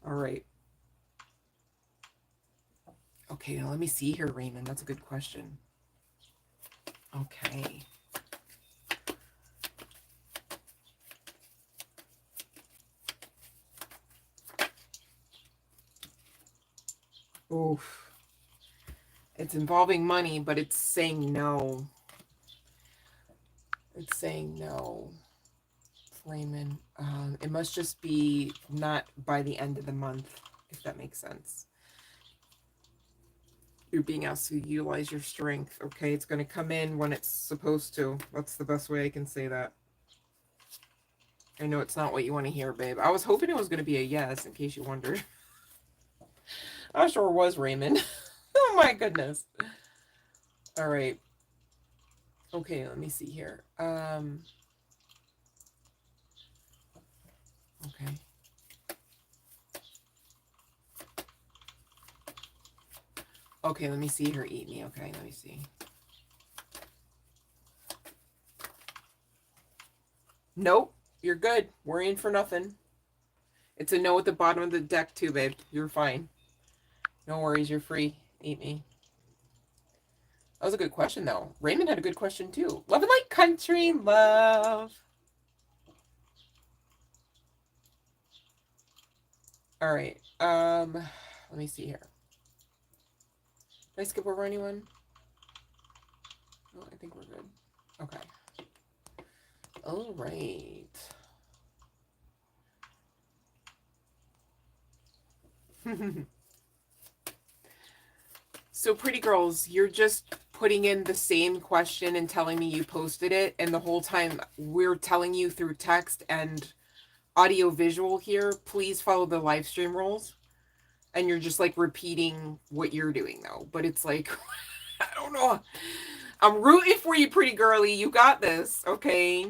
All right. Okay, now let me see here, Raymond. That's a good question. Okay. Oof. It's involving money, but it's saying no. It's saying no. Raymond. It must just be not by the end of the month, if that makes sense. You're being asked to utilize your strength. Okay, it's going to come in when it's supposed to. That's the best way I can say that. I know it's not what you want to hear, babe. I was hoping it was going to be a yes, in case you wondered. I sure was, Raymond. Oh my goodness. All right. Okay, let me see here. Okay. Okay, let me see her eat me. Okay, let me see. Nope, you're good. Worrying for nothing. It's a no at the bottom of the deck too, babe. You're fine. No worries, you're free. Eat me. That was a good question, though. Raymond had a good question, too. Love and light country, love. All right. Let me see here. Did I skip over anyone? Oh, I think we're good. Okay. All right. So, pretty girls, you're just putting in the same question and telling me you posted it, and the whole time we're telling you through text and audio visual here, please follow the live stream rules. And you're just like repeating what you're doing though. But it's like, I don't know. I'm rooting for you, pretty girly. You got this, okay?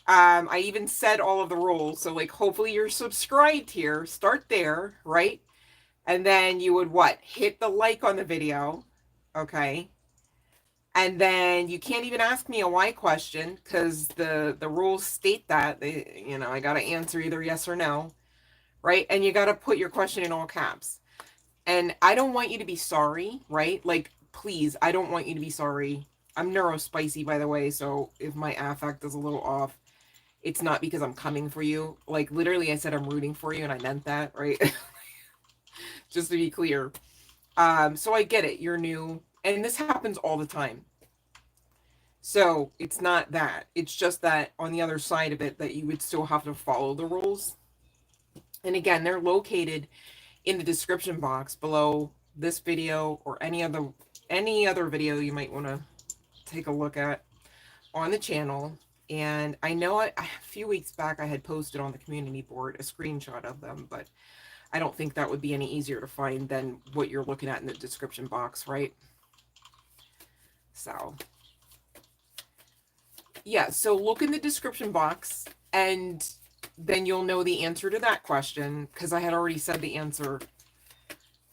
I even said all of the rules. So like, hopefully you're subscribed here. Start there, right? And then you would what? Hit the like on the video, okay? And then you can't even ask me a why question because the rules state that I got to answer either yes or no, right? And you got to put your question in all caps. And I don't want you to be sorry, right? Like, please, I don't want you to be sorry. I'm neurospicy, by the way, so if my affect is a little off, it's not because I'm coming for you. Like, literally, I said I'm rooting for you, and I meant that, right? Just to be clear. So I get it. You're new. And this happens all the time. So it's not that. It's just that on the other side of it, that you would still have to follow the rules. And again, they're located in the description box below this video or any other video you might want to take a look at on the channel. And I know a few weeks back I had posted on the community board a screenshot of them, but I don't think that would be any easier to find than what you're looking at in the description box, right? So yeah, so look in the description box and then you'll know the answer to that question because I had already said the answer,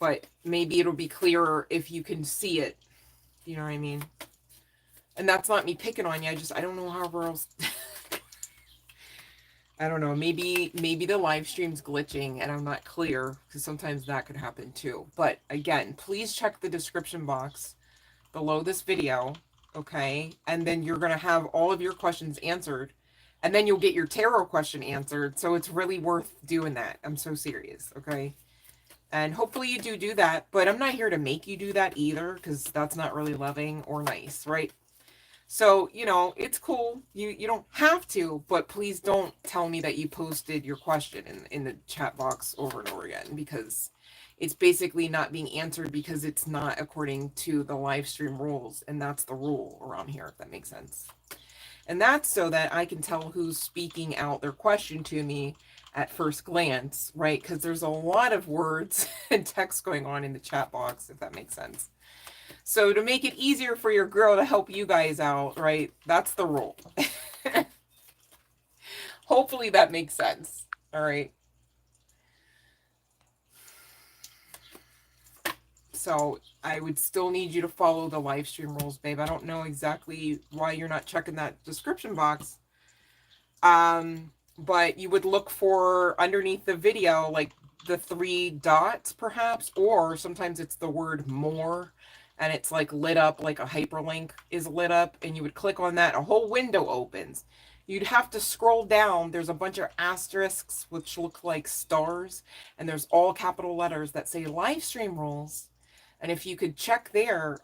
but maybe it'll be clearer if you can see it. You know what I mean? And that's not me picking on you. I don't know how else. I don't know. Maybe the live stream's glitching and I'm not clear because sometimes that could happen too. But again, please check the description box below this video. Okay. And then you're going to have all of your questions answered and then you'll get your tarot question answered. So it's really worth doing that. I'm so serious. Okay. And hopefully you do that, but I'm not here to make you do that either because that's not really loving or nice, right? So, it's cool. You don't have to, but please don't tell me that you posted your question in the chat box over and over again because it's basically not being answered because it's not according to the live stream rules. And that's the rule around here, if that makes sense. And that's so that I can tell who's speaking out their question to me at first glance, right? Because there's a lot of words and text going on in the chat box, if that makes sense. So to make it easier for your girl to help you guys out, right? That's the rule. Hopefully that makes sense. All right. So I would still need you to follow the live stream rules, babe. I don't know exactly why you're not checking that description box. But you would look for underneath the video, like the 3 dots perhaps, or sometimes it's the word more. And it's like lit up, like a hyperlink is lit up, and you would click on that, a whole window opens. You'd have to scroll down. There's a bunch of asterisks which look like stars, and there's all capital letters that say live stream rules. And if you could check there,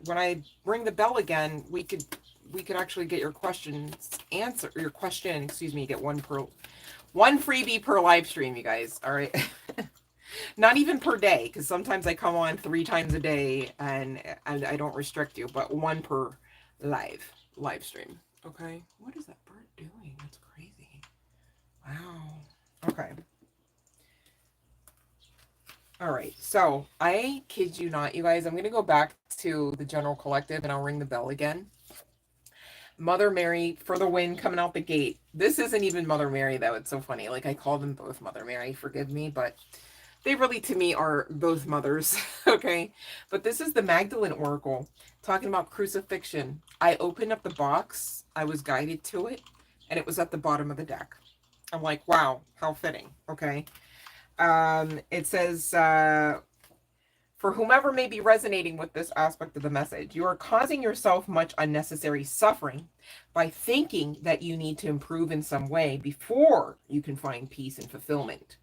when I ring the bell again, we could actually get your questions answered. Your question, excuse me, get one freebie per live stream, you guys. All right. Not even per day, because sometimes I come on 3 times a day and I don't restrict you, but one per live stream. Okay. What is that bird doing? That's crazy. Wow. Okay. All right. So I kid you not, you guys, I'm going to go back to the general collective and I'll ring the bell again. Mother Mary for the win coming out the gate. This isn't even Mother Mary, though. It's so funny. Like, I call them both Mother Mary. Forgive me, but they really, to me, are both mothers. Okay. But this is the Magdalene Oracle talking about crucifixion. I opened up the box. I was guided to it. And it was at the bottom of the deck. I'm like, wow, how fitting. Okay. It says, for whomever may be resonating with this aspect of the message, you are causing yourself much unnecessary suffering by thinking that you need to improve in some way before you can find peace and fulfillment.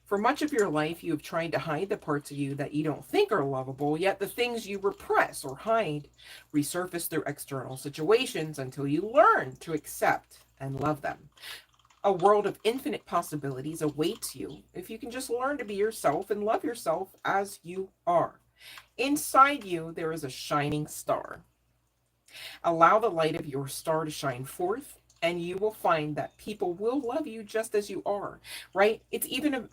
For much of your life, you have tried to hide the parts of you that you don't think are lovable, yet the things you repress or hide resurface through external situations until you learn to accept and love them. A world of infinite possibilities awaits you if you can just learn to be yourself and love yourself as you are. Inside you, there is a shining star. Allow the light of your star to shine forth, and you will find that people will love you just as you are, right? It's even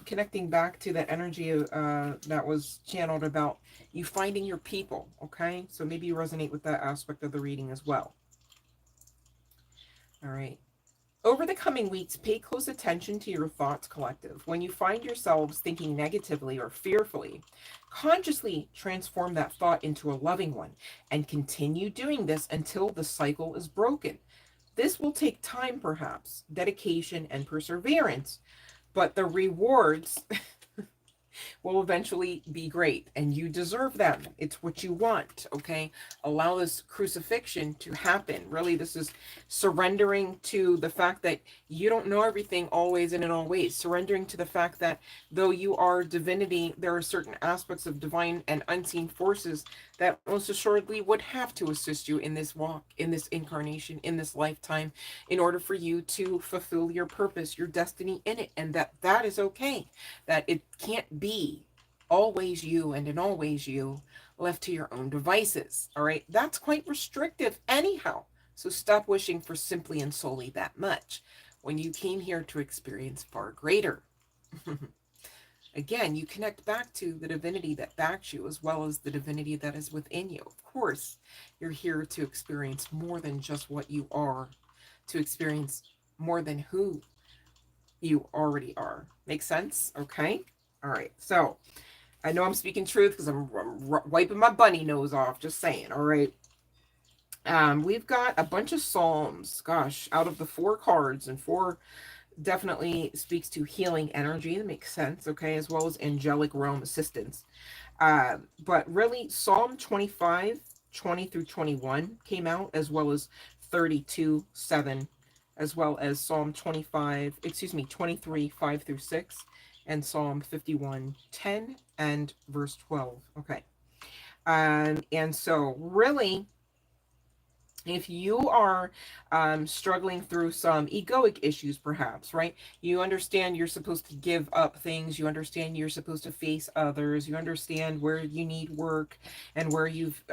connecting back to that energy that was channeled about you finding your people, okay? So maybe you resonate with that aspect of the reading as well. All right. Over the coming weeks, pay close attention to your thoughts, collective. When you find yourselves thinking negatively or fearfully, consciously transform that thought into a loving one and continue doing this until the cycle is broken. This will take time, perhaps, dedication and perseverance, but the rewards will eventually be great, and you deserve them. It's what you want, okay? Allow this crucifixion to happen. Really, this is surrendering to the fact that you don't know everything always and in all ways. Surrendering to the fact that though you are divinity, there are certain aspects of divine and unseen forces that most assuredly would have to assist you in this walk, in this incarnation, in this lifetime, in order for you to fulfill your purpose, your destiny in it, and that is okay. That it can't be always you and in always you left to your own devices. All right. That's quite restrictive anyhow. So stop wishing for simply and solely that much when you came here to experience far greater. Again, you connect back to the divinity that backs you as well as the divinity that is within you. Of course, you're here to experience more than just what you are, to experience more than who you already are. Make sense? Okay. All right. So I know I'm speaking truth because I'm wiping my bunny nose off. Just saying. All right. We've got a bunch of Psalms. Gosh, out of the 4 cards, and 4 definitely speaks to healing energy. That makes sense. Okay. As well as angelic realm assistance. But really, Psalm 25, 20 through 21 came out, as well as 32, 7, as well as Psalm 23, 5 through 6, and Psalm 51, 10, and verse 12. Okay. And so really, if you are struggling through some egoic issues, perhaps, right? You understand you're supposed to give up things. You understand you're supposed to face others. You understand where you need work and where you've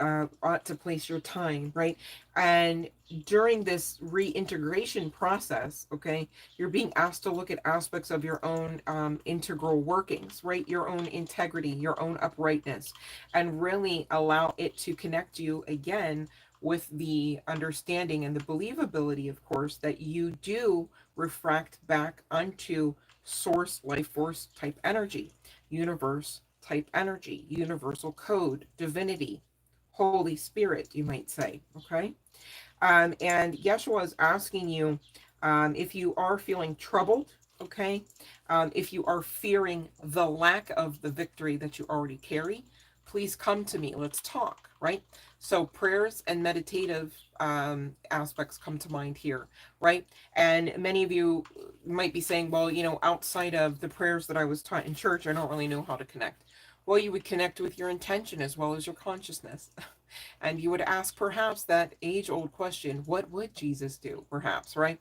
ought to place your time, right? And during this reintegration process, okay, you're being asked to look at aspects of your own integral workings, right? Your own integrity, your own uprightness, and really allow it to connect you again with the understanding and the believability, of course, that you do refract back onto source, life force type energy, universe type energy, universal code, divinity, Holy Spirit, you might say. Okay. And Yeshua is asking you if you are feeling troubled, okay, if you are fearing the lack of the victory that you already carry, please come to me. Let's talk, right? So prayers and meditative aspects come to mind here, right? And many of you might be saying, well, you know, outside of the prayers that I was taught in church, I don't really know how to connect. Well, you would connect with your intention as well as your consciousness. And you would ask perhaps that age-old question, what would Jesus do? Perhaps, right?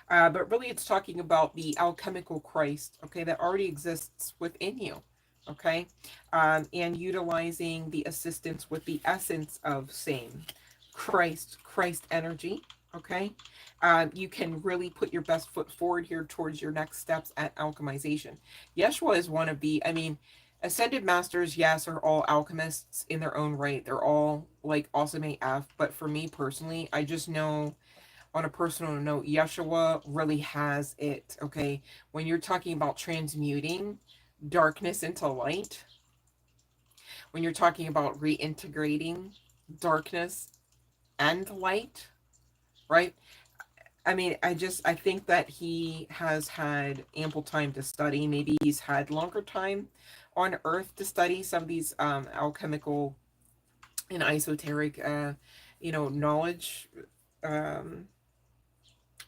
But really it's talking about the alchemical Christ, okay, that already exists within you, okay? And utilizing the assistance with the essence of same Christ energy, okay? You can really put your best foot forward here towards your next steps at alchemization. Yeshua is one of the, I mean, Ascended Masters, yes, are all alchemists in their own right. They're all like awesome AF. But for me personally, I just know on a personal note, Yeshua really has it. Okay. When you're talking about transmuting darkness into light, when you're talking about reintegrating darkness and light, right? I mean, I think that he has had ample time to study. Maybe he's had longer time on Earth to study some of these alchemical and esoteric, knowledge, um,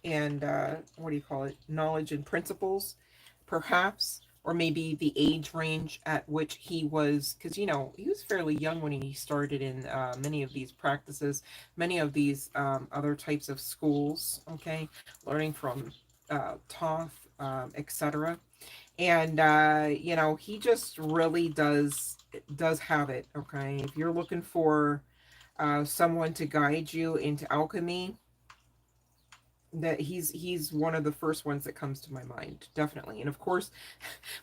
and what do you call it? Knowledge and principles, perhaps, or maybe the age range at which he was, because he was fairly young when he started in many of these practices, many of these other types of schools. Okay, learning from Thoth, etc. And he just really does have it. Okay, if you're looking for someone to guide you into alchemy, that he's one of the first ones that comes to my mind, definitely. And of course,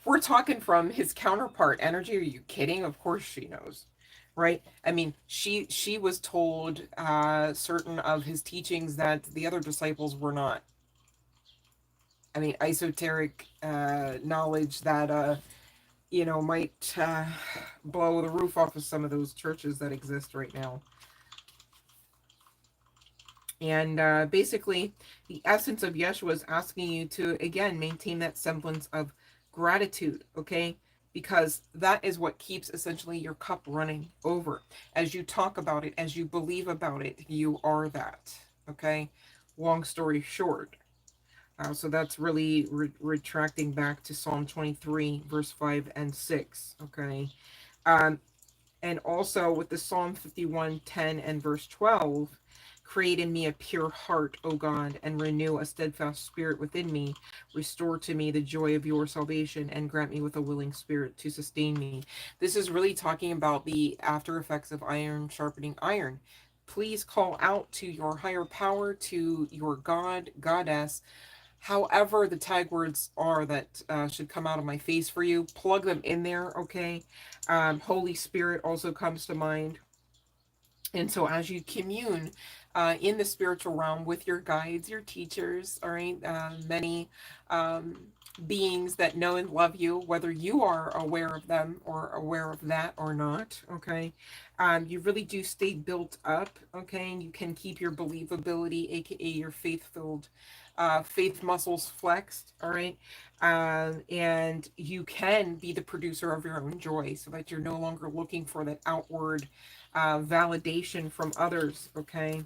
we're talking from his counterpart energy. Are you kidding? Of course she knows, right? I mean, she was told certain of his teachings that the other disciples were not. I mean, esoteric knowledge that might blow the roof off of some of those churches that exist right now. And basically, the essence of Yeshua is asking you to, again, maintain that semblance of gratitude, okay? Because that is what keeps essentially your cup running over. As you talk about it, as you believe about it, you are that, okay? Long story short. So that's really retracting back to Psalm 23, verse 5 and 6, okay? Um, and also with the Psalm 51, 10 and verse 12, create in me a pure heart, O God, and renew a steadfast spirit within me. Restore to me the joy of your salvation, and grant me with a willing spirit to sustain me. This is really talking about the after effects of iron sharpening iron. Please call out to your higher power, to your God, goddess, however the tag words are that should come out of my face for you. Plug them in there, okay? Holy Spirit also comes to mind. And so as you commune in the spiritual realm with your guides, your teachers, all right, many beings that know and love you, whether you are aware of them or aware of that or not, okay, you really do stay built up, okay, and you can keep your believability, aka your faith-filled faith muscles flexed, all right, and you can be the producer of your own joy so that you're no longer looking for that outward validation from others, okay?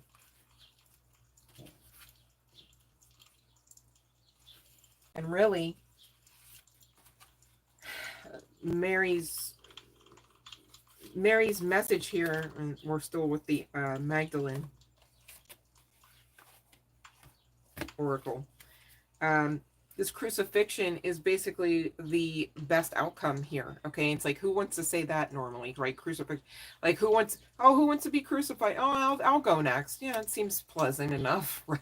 And really, Mary's message here, and we're still with the Magdalene Oracle. This crucifixion is basically the best outcome here. Okay, it's like, who wants to say that normally, right? Crucifixion, like who wants to be crucified? Oh, I'll go next. Yeah, it seems pleasant enough, right?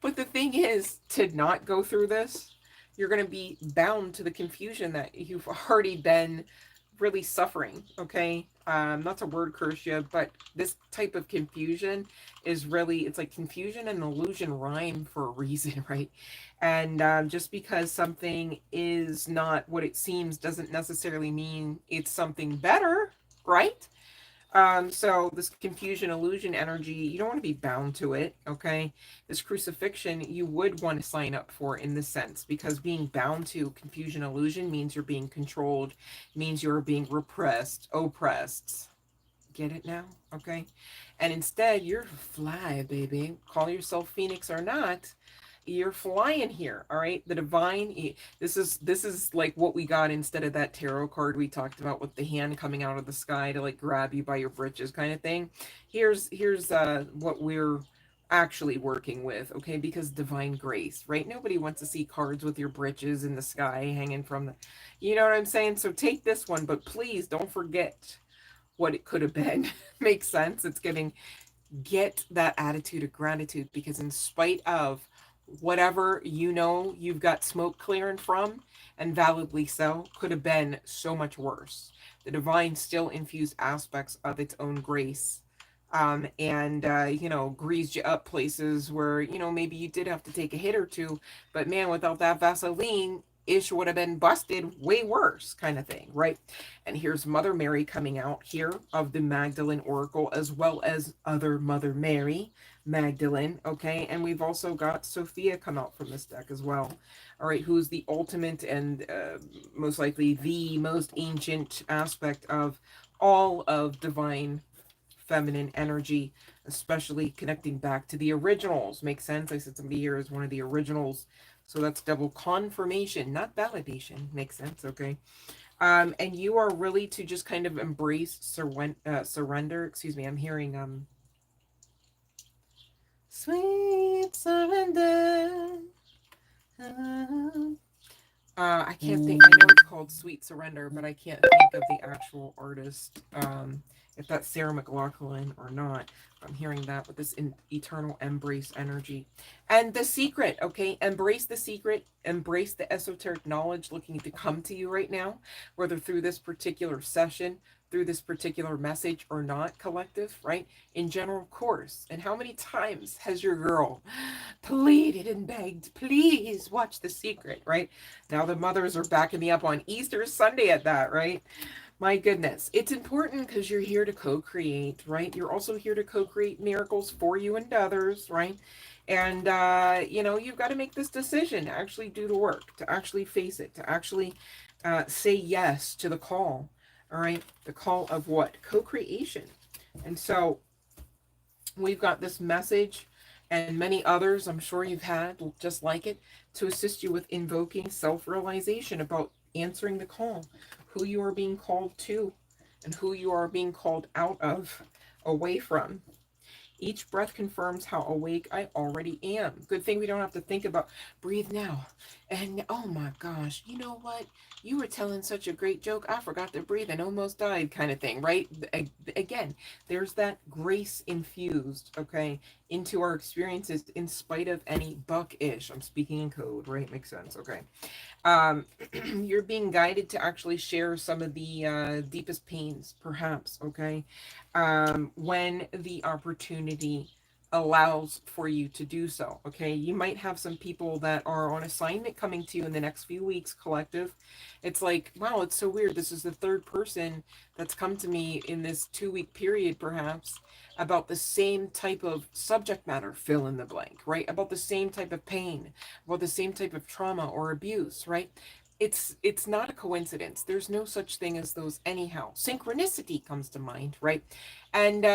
But the thing is, to not go through this, you're going to be bound to the confusion that you've already been really suffering, okay? Not to word curse you, but this type of confusion is really, it's like confusion and illusion rhyme for a reason, right? And just because something is not what it seems doesn't necessarily mean it's something better, right? So this confusion, illusion energy, you don't want to be bound to it, okay? This crucifixion, you would want to sign up for in this sense, because being bound to confusion, illusion means you're being controlled, means you're being repressed, oppressed. Get it now? Okay? And instead, you're fly, baby. Call yourself Phoenix or not, you're flying here. All right, the divine. This is like what we got instead of that tarot card we talked about with the hand coming out of the sky to like grab you by your britches kind of thing. Here's what we're actually working with, okay? Because divine grace, right? Nobody wants to see cards with your britches in the sky hanging from the, you know what I'm saying? So take this one, but please don't forget what it could have been. Makes sense. It's getting get that attitude of gratitude, because in spite of whatever you know you've got smoke clearing from, and validly so, could have been so much worse, the divine still infused aspects of its own grace, and greased you up places where maybe you did have to take a hit or two, but man, without that Vaseline, ish would have been busted way worse, kind of thing, right? And here's Mother Mary coming out here of the Magdalene Oracle, as well as other Mother Mary, Magdalene, okay? And we've also got Sophia come out from this deck as well, all right, who's the ultimate and most likely the most ancient aspect of all of divine feminine energy, especially connecting back to the originals. Makes sense? I said somebody here is one of the originals. So that's double confirmation, not validation. Makes sense, okay? And you are really to just kind of embrace surrender. Excuse me, I'm hearing sweet surrender. I can't think. I know it's called Sweet Surrender, but I can't think of the actual artist. If that's Sarah McLachlan or not. I'm hearing that with this eternal embrace energy. And the secret, okay? Embrace the secret. Embrace the esoteric knowledge looking to come to you right now, whether through this particular session, through this particular message or not, collective, right? In general course. And how many times has your girl pleaded and begged, please watch The Secret, right? Now the mothers are backing me up on Easter Sunday at that, right? My goodness. It's important because you're here to co-create, right? You're also here to co-create miracles for you and others, right? And, you've got to make this decision to actually do the work, to actually face it, to actually say yes to the call, all right? The call of what? Co-creation. And so we've got this message and many others I'm sure you've had just like it, to assist you with invoking self-realization about answering the call, who you are being called to, and who you are being called out of, away from. Each breath confirms how awake I already am. Good thing we don't have to think about breathe now. And oh my gosh, you know what? You were telling such a great joke. I forgot to breathe and almost died kind of thing, right? Again, there's that grace infused, okay, into our experiences in spite of any buck-ish. I'm speaking in code, right? Makes sense, okay. You're being guided to actually share some of the deepest pains, perhaps, okay? When the opportunity allows for you to do so, okay? You might have some people that are on assignment coming to you in the next few weeks, collective. It's like, wow, it's so weird. This is the third person that's come to me in this 2-week period, perhaps, about the same type of subject matter, fill in the blank, right? About the same type of pain, about the same type of trauma or abuse, right? It's not a coincidence. There's no such thing as those anyhow. Synchronicity comes to mind, right? And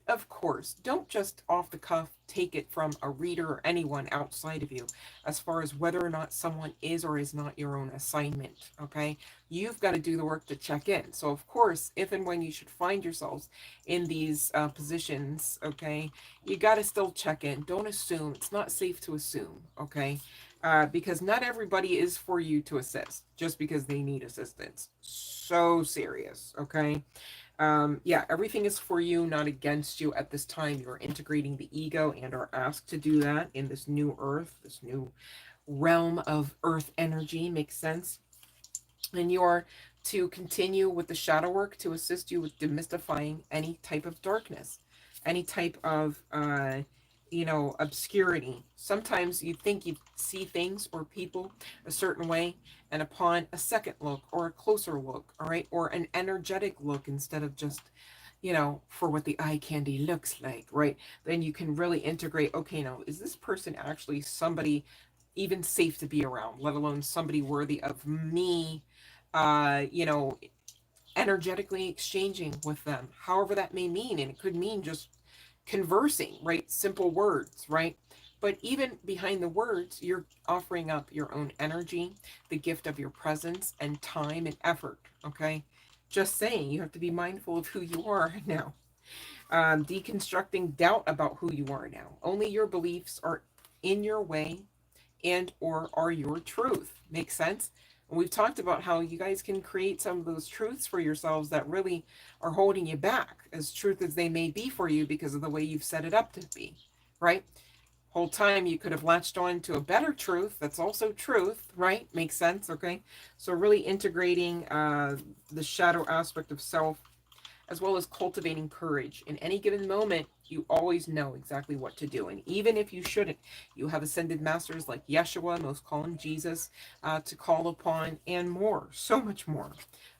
of course, don't just off the cuff take it from a reader or anyone outside of you as far as whether or not someone is or is not your own assignment, okay? You've got to do the work to check in. So of course, if and when you should find yourselves in these positions, okay, you got to still check in. Don't assume. It's not safe to assume, okay? Because not everybody is for you to assist just because they need assistance. So serious, okay? Yeah, everything is for you, not against you at this time. You're integrating the ego and are asked to do that in this new earth, this new realm of earth energy. Makes sense? And you're to continue with the shadow work to assist you with demystifying any type of darkness, any type of obscurity. Sometimes you think you see things or people a certain way, and upon a second look or a closer look, all right, or an energetic look instead of just for what the eye candy looks like, right? Then you can really integrate, okay, now is this person actually somebody even safe to be around, let alone somebody worthy of me energetically exchanging with them, however that may mean. And it could mean just conversing, right? Simple words, right? But even behind the words, you're offering up your own energy, the gift of your presence and time and effort. Okay. Just saying, you have to be mindful of who you are now. Deconstructing doubt about who you are now. Only your beliefs are in your way and or are your truth. Makes sense? And we've talked about how you guys can create some of those truths for yourselves that really are holding you back, as truth as they may be for you because of the way you've set it up to be, right? Whole time you could have latched on to a better truth that's also truth, right? Makes sense, okay? So really integrating the shadow aspect of self, as well as cultivating courage. In any given moment, you always know exactly what to do. And even if you shouldn't, you have ascended masters like Yeshua, most call him Jesus, to call upon, and more, so much more.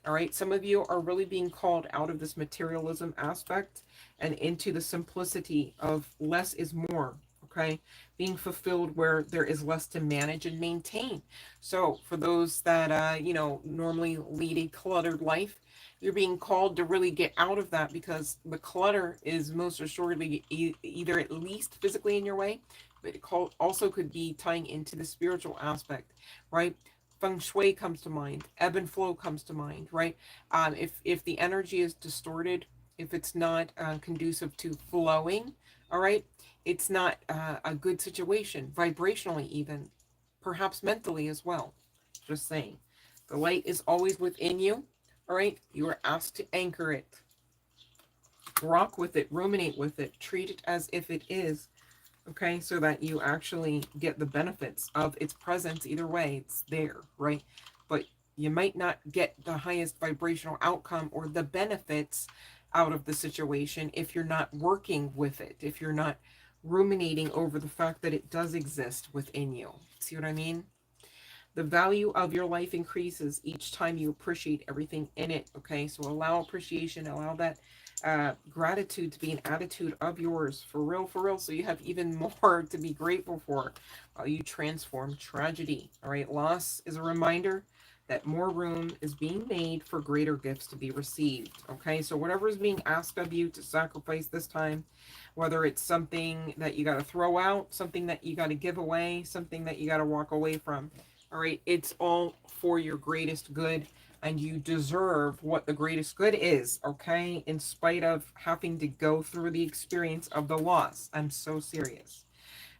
All right, some of you are really being called out of this materialism aspect and into the simplicity of less is more. Okay, being fulfilled where there is less to manage and maintain. So for those that normally lead a cluttered life, you're being called to really get out of that, because the clutter is most assuredly either at least physically in your way, but it also could be tying into the spiritual aspect, right? Feng shui comes to mind, ebb and flow comes to mind, right? If the energy is distorted, if it's not conducive to flowing, all right, it's not a good situation, vibrationally even, perhaps mentally as well. Just saying. The light is always within you. All right. You are asked to anchor it, rock with it, ruminate with it, treat it as if it is. Okay. So that you actually get the benefits of its presence. Either way, it's there. Right. But you might not get the highest vibrational outcome or the benefits out of the situation if you're not working with it, if you're not ruminating over the fact that it does exist within you. See what I mean? The value of your life increases each time you appreciate everything in it. Okay, so allow appreciation, allow that gratitude to be an attitude of yours, for real, for real, so you have even more to be grateful for while you transform tragedy. All right, loss is a reminder that more room is being made for greater gifts to be received. Okay, so whatever is being asked of you to sacrifice this time, whether it's something that you got to throw out, something that you got to give away, something that you got to walk away from, all right, it's all for your greatest good, and you deserve what the greatest good is, okay? In spite of having to go through the experience of the loss. I'm so serious.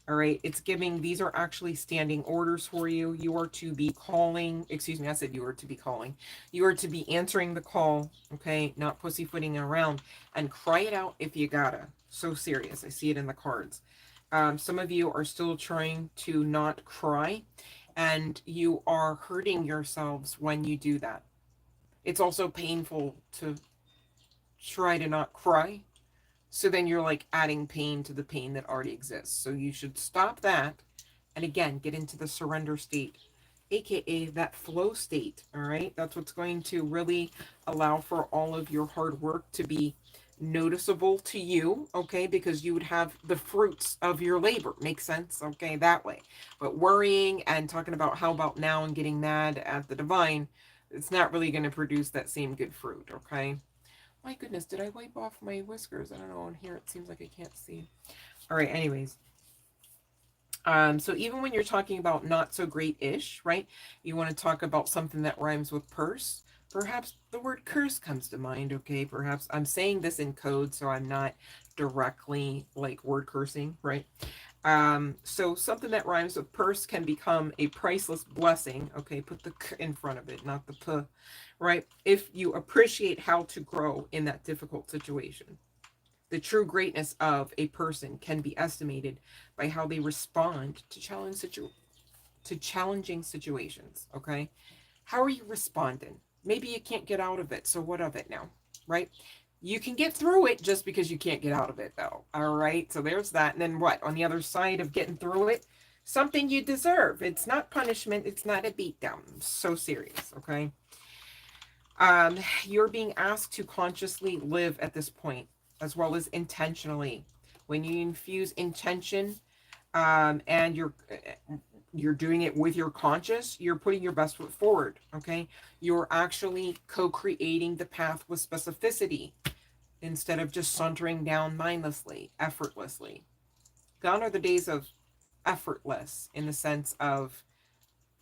All right, it's giving, these are actually standing orders for you. You are to be calling, excuse me, I said you are to be calling. You are to be answering the call, okay? Not pussyfooting around, and cry it out if you gotta. So serious. I see it in the cards. Some of you are still trying to not cry, and you are hurting yourselves when you do that. It's also painful to try to not cry. So then you're like adding pain to the pain that already exists. So you should stop that and again get into the surrender state, aka that flow state. All right, that's what's going to really allow for all of your hard work to be noticeable to you, okay, because you would have the fruits of your labor. Make sense? Okay, that way. But worrying and talking about how about now and getting mad at the divine, it's not really going to produce that same good fruit. Okay, my goodness, did I wipe off my whiskers? I don't know. On here it seems like I can't see. All right, anyways. So even when you're talking about not so great-ish, right? You want to talk about something that rhymes with purse. Perhaps the word curse comes to mind, okay? Perhaps I'm saying this in code, so I'm not directly like word cursing, right? So something that rhymes with purse can become a priceless blessing, okay? Put the k in front of it, not the p, right? If you appreciate how to grow in that difficult situation. The true greatness of a person can be estimated by how they respond to challenging situations, okay? How are you responding? Maybe you can't get out of it, so what of it now, right? You can get through it just because you can't get out of it, though, all right? So there's that. And then what? On the other side of getting through it, something you deserve. It's not punishment. It's not a beatdown. I'm so serious, okay? You're being asked to consciously live at this point, as well as intentionally. When you infuse intention, and you're doing it with your conscious, you're putting your best foot forward. Okay, you're actually co-creating the path with specificity instead of just sauntering down mindlessly, effortlessly. Gone are the days of effortless in the sense of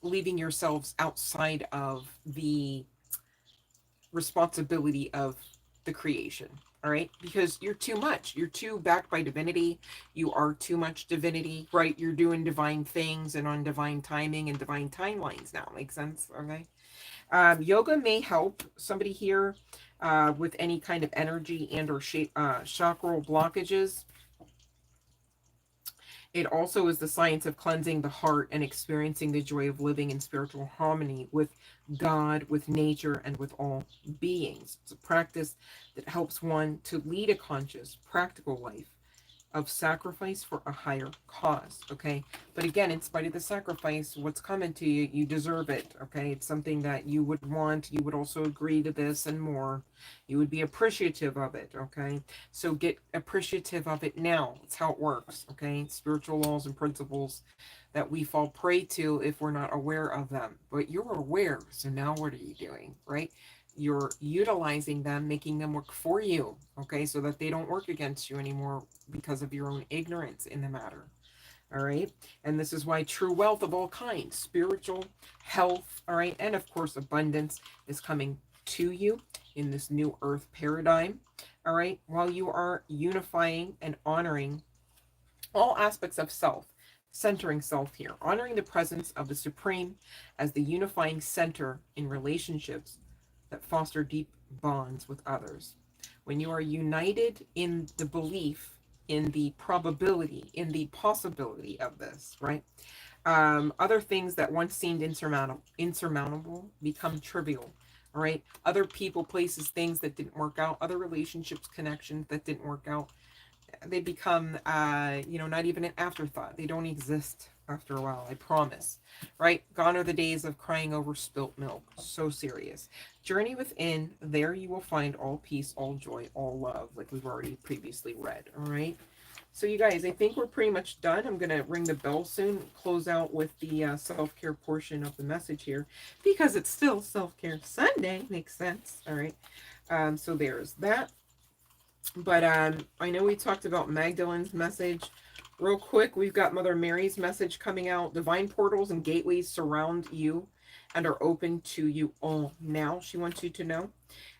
leaving yourselves outside of the responsibility of the creation. All right, because you're too much. You're too backed by divinity. You are too much divinity, right? You're doing divine things and on divine timing and divine timelines now. Make sense? Okay. Yoga may help somebody here with any kind of energy and or chakral blockages. It also is the science of cleansing the heart and experiencing the joy of living in spiritual harmony with God, with nature, and with all beings. It's a practice that helps one to lead a conscious, practical life of sacrifice for a higher cause, okay? But again, in spite of the sacrifice, what's coming to you, you deserve it, okay? It's something that you would want. You would also agree to this and more. You would be appreciative of it, okay? So get appreciative of it now. It's how it works, okay? Spiritual laws and principles that we fall prey to if we're not aware of them. But you're aware, so now what are you doing, right? You're utilizing them, making them work for you, okay, so that they don't work against you anymore because of your own ignorance in the matter. All right, and this is why true wealth of all kinds, spiritual, health, all right, and of course abundance is coming to you in this new earth paradigm. All right, while you are unifying and honoring all aspects of self, centering self here, honoring the presence of the supreme as the unifying center in relationships that foster deep bonds with others. When you are united in the belief, in the probability, in the possibility of this, right? Other things that once seemed insurmountable become trivial. All right. Other people, places, things that didn't work out, other relationships, connections that didn't work out, they become not even an afterthought. They don't exist after a while, I promise. Right? Gone are the days of crying over spilt milk. So serious. Journey within, there you will find all peace, all joy, all love, like we've already previously read. All right, so you guys, I think we're pretty much done. I'm gonna ring the bell soon, close out with the self-care portion of the message here, because it's still self-care Sunday. Makes sense. All right, so there's that. But I know we talked about Magdalene's message. Real quick, we've got Mother Mary's message coming out. Divine portals and gateways surround you and are open to you all now. She wants you to know.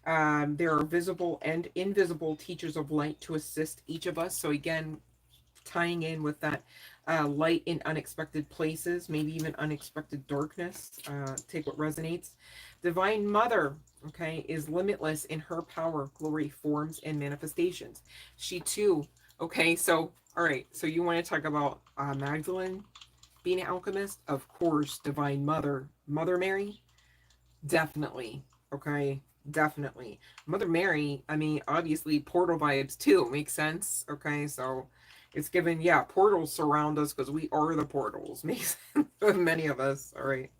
There are visible and invisible teachers of light to assist each of us. So again, tying in with that light in unexpected places, maybe even unexpected darkness. Take what resonates. Divine Mother, okay, is limitless in her power, glory, forms, and manifestations. She too, okay, so, all right, so you want to talk about Magdalene being an alchemist? Of course, Divine Mother, Mother Mary, definitely, okay, definitely. Mother Mary, I mean, obviously, portal vibes too, makes sense, okay, so it's given, yeah, portals surround us because we are the portals, makes sense, many of us, all right.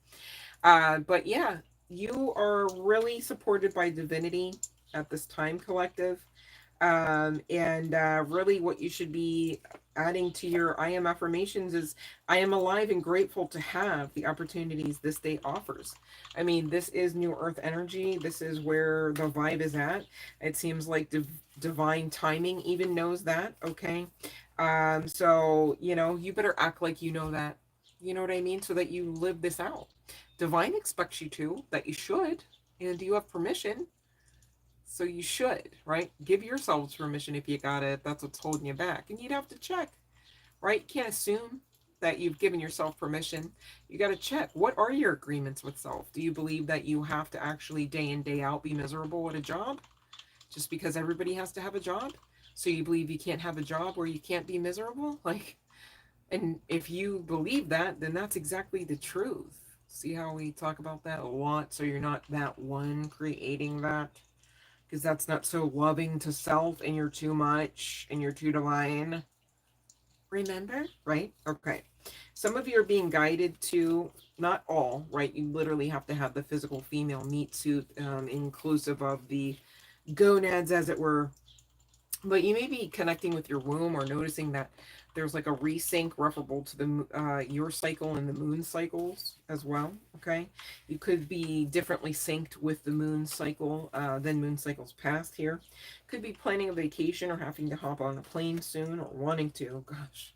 But yeah, you are really supported by divinity at this time, collective. And really what you should be adding to your I am affirmations is I am alive and grateful to have the opportunities this day offers. I mean, this is new earth energy. This is where the vibe is at. It seems like divine timing even knows that. Okay. So, you better act like you know that. You know what I mean? So that you live this out. Divine expects you to, that you should, and you have permission. So you should, right? Give yourselves permission if you got it. That's what's holding you back. And you'd have to check, right? You can't assume that you've given yourself permission. You got to check. What are your agreements with self? Do you believe that you have to actually day in, day out be miserable at a job? Just because everybody has to have a job? So you believe you can't have a job where you can't be miserable? And if you believe that, then that's exactly the truth. See how we talk about that a lot? So you're not that one creating that. Because that's not so loving to self, and you're too much, and you're too divine. Remember? Right? Okay. Some of you are being guided to, not all, right? You literally have to have the physical female meat suit, inclusive of the gonads, as it were. But you may be connecting with your womb or noticing that there's like a resync referable to the your cycle and the moon cycles as well. Okay, you could be differently synced with the moon cycle than moon cycles past here. Could be planning a vacation or having to hop on a plane soon or wanting to. Gosh,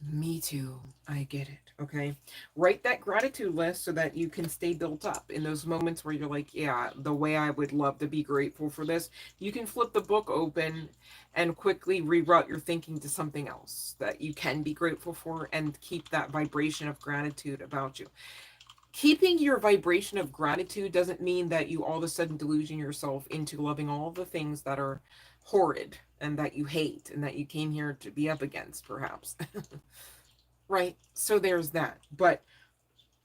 Me too. I get it. Okay. Write that gratitude list so that you can stay built up in those moments where you're like, yeah, the way I would love to be grateful for this. You can flip the book open and quickly reroute your thinking to something else that you can be grateful for and keep that vibration of gratitude about you. Keeping your vibration of gratitude doesn't mean that you all of a sudden delusion yourself into loving all the things that are horrid and that you hate and that you came here to be up against, perhaps. Right? So there's that. But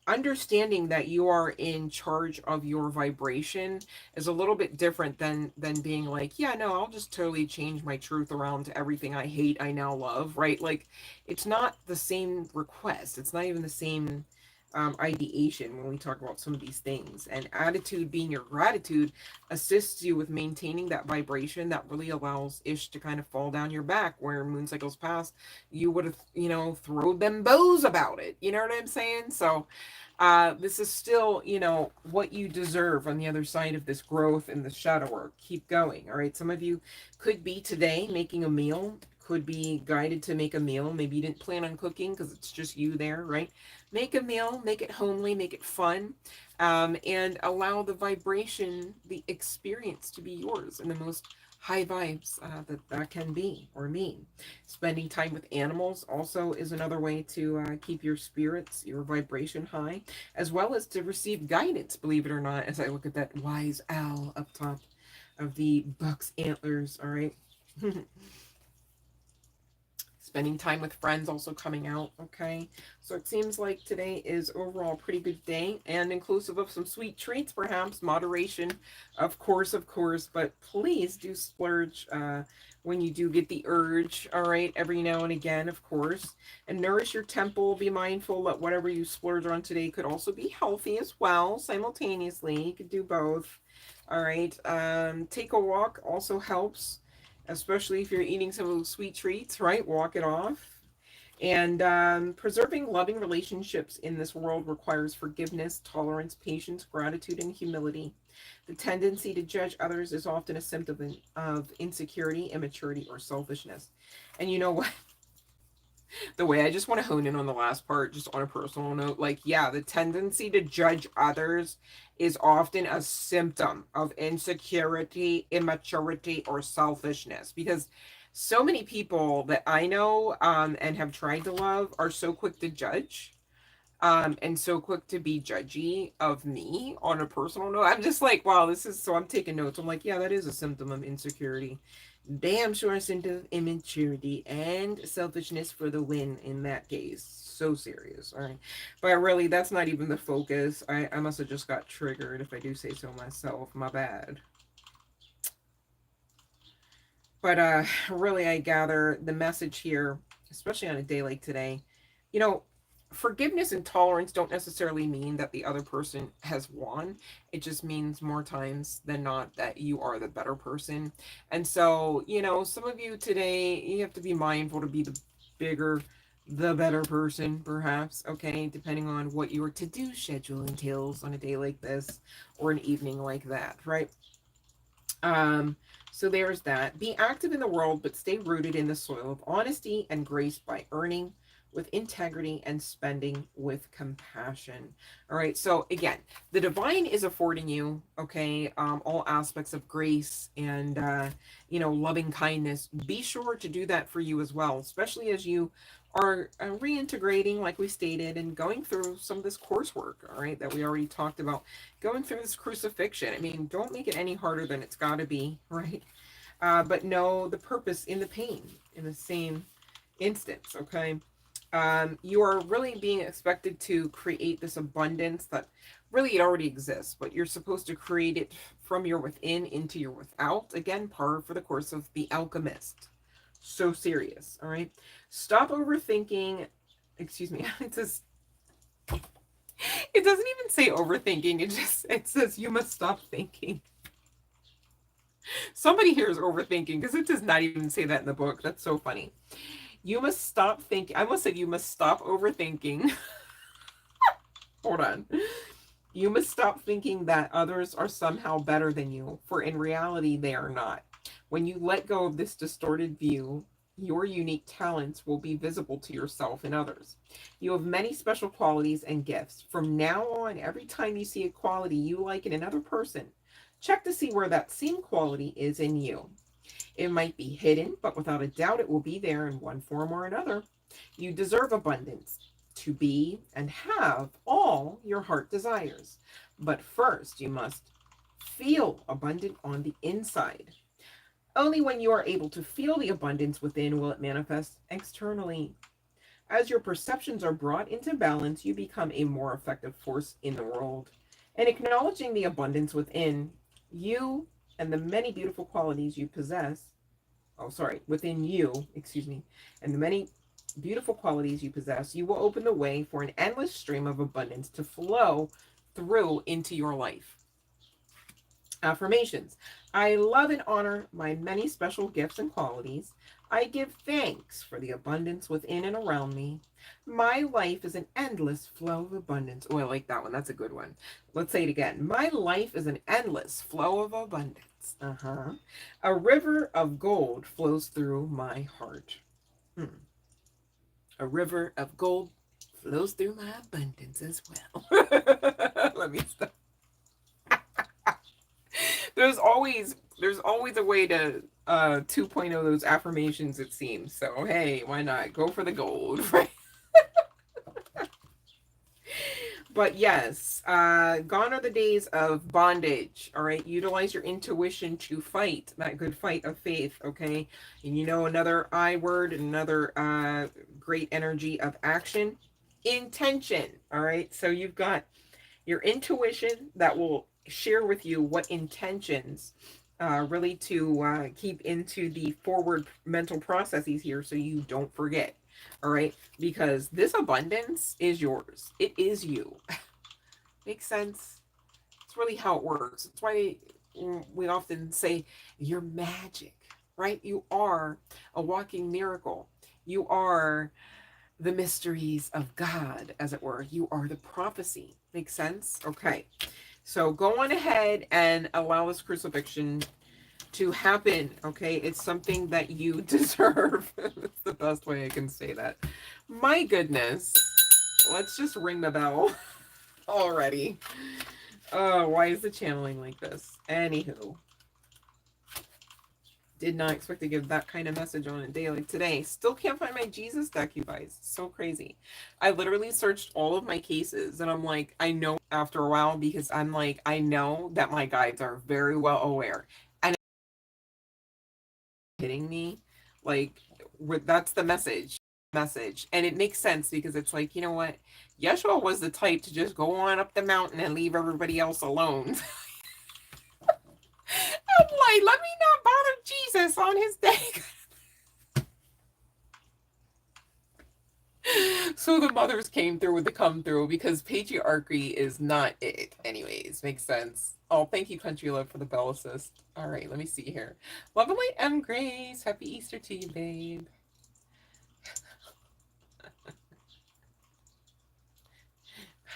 understanding that you are in charge of your vibration is a little bit different than being like, yeah, no, I'll just totally change my truth around to everything I hate I now love, right? Like, it's not the same request. It's not even the same ideation when we talk about some of these things. And attitude, being your gratitude, assists you with maintaining that vibration that really allows ish to kind of fall down your back. Where moon cycles past, you would have, throwed them bows about it. You know what I'm saying? So this is still, what you deserve on the other side of this growth and the shadow work. Keep going. All right. Some of you could be today making a meal, could be guided to make a meal. Maybe you didn't plan on cooking because it's just you there, right? Make a meal, make it homely, make it fun, and allow the vibration, the experience to be yours in the most high vibes that can be or mean. Spending time with animals also is another way to keep your spirits, your vibration high, as well as to receive guidance, believe it or not, as I look at that wise owl up top of the buck's antlers, all right? Spending time with friends also coming out, okay? So it seems like today is overall a pretty good day and inclusive of some sweet treats, perhaps. Moderation, of course, but please do splurge when you do get the urge, all right? Every now and again, of course. And nourish your temple. Be mindful that whatever you splurge on today could also be healthy as well, simultaneously. You could do both, all right? Take a walk also helps, especially if you're eating some of those sweet treats, right? Walk it off. And preserving loving relationships in this world requires forgiveness, tolerance, patience, gratitude, and humility. The tendency to judge others is often a symptom of insecurity, immaturity, or selfishness. And you know what? The way I just want to hone in on the last part, just on a personal note, like, yeah, the tendency to judge others is often a symptom of insecurity, immaturity, or selfishness. Because so many people that I know and have tried to love are so quick to judge, and so quick to be judgy of me on a personal note. I'm just like, wow, this is so. I'm taking notes. I'm like, yeah, that is a symptom of insecurity. Damn sure a symptom of immaturity and selfishness for the win in that case. So serious. All right. But really, that's not even the focus. I must have just got triggered if I do say so myself. My bad. But really, I gather the message here, especially on a day like today, you know, forgiveness and tolerance don't necessarily mean that the other person has won. It just means more times than not that you are the better person. And so, some of you today, you have to be mindful to be the bigger, the better person, perhaps, okay, depending on what your to do schedule entails on a day like this or an evening like that, right? Um, so there's that. Be active in the world, but stay rooted in the soil of honesty and grace by earning with integrity and spending with compassion. All right. So again, the divine is affording you, okay, all aspects of grace and, loving kindness. Be sure to do that for you as well, especially as you are reintegrating, like we stated, and going through some of this coursework, all right, that we already talked about, going through this crucifixion. I mean, don't make it any harder than it's got to be, right? But know the purpose in the pain in the same instance, okay? You are really being expected to create this abundance that really it already exists, but you're supposed to create it from your within into your without. Again, par for the course of The Alchemist. So serious, all right? Stop overthinking. Excuse me. It says, it doesn't even say overthinking. It says you must stop thinking. Somebody here is overthinking because it does not even say that in the book. That's so funny. You must stop thinking. I almost said you must stop overthinking. Hold on. You must stop thinking that others are somehow better than you, for in reality, they are not. When you let go of this distorted view, Your unique talents will be visible to yourself and others. You have many special qualities and gifts. From now on, every time you see a quality you like in another person, check to see where that same quality is in you. It might be hidden, but without a doubt it will be there in one form or another. You deserve abundance, to be and have all your heart desires. But first, you must feel abundant on the inside. Only when you are able to feel the abundance within will it manifest externally. As your perceptions are brought into balance, you become a more effective force in the world. And acknowledging the abundance within you and the many beautiful qualities you possess, within you, excuse me, and the many beautiful qualities you possess, you will open the way for an endless stream of abundance to flow through into your life. Affirmations. I love and honor my many special gifts and qualities. I give thanks for the abundance within and around me. My life is an endless flow of abundance. Oh, I like that one. That's a good one. Let's say it again. My life is an endless flow of abundance. A river of gold flows through my heart. A river of gold flows through my abundance as well. Let me stop. There's always a way to 2.0 those affirmations, it seems. So hey, why not go for the gold, right? But yes, gone are the days of bondage. All right, utilize your intuition to fight that good fight of faith. Okay, and you know another I word, another great energy of action, intention. All right, so you've got your intuition that will share with you what intentions really to keep into the forward mental processes here so you don't forget. All right, because this abundance is yours. It is you. Makes sense. It's really how it works. It's why we often say you're magic, right? You are a walking miracle. You are the mysteries of God, as it were. You are the prophecy. Makes sense? Okay. So go on ahead and allow this crucifixion to happen. Okay. It's something that you deserve. That's the best way I can say that. My goodness. Let's just ring the bell already. Oh, why is the channeling like this? Anywho. Did not expect to give that kind of message on a day like today. Still can't find my Jesus deck, you guys. So crazy. I literally searched all of my cases and I'm like, I know after a while because I'm like, I know that my guides are very well aware. And hitting me, like, that's the message. And it makes sense because it's like, you know what? Yeshua was the type to just go on up the mountain and leave everybody else alone. I'm like, let me not bother Jesus on his day. So the mothers came through with the come through because patriarchy is not it. Anyways, makes sense. Oh, thank you, Country Love, for the bell assist. All right, let me see here. Love and light, M. Grace. Happy Easter to you, babe.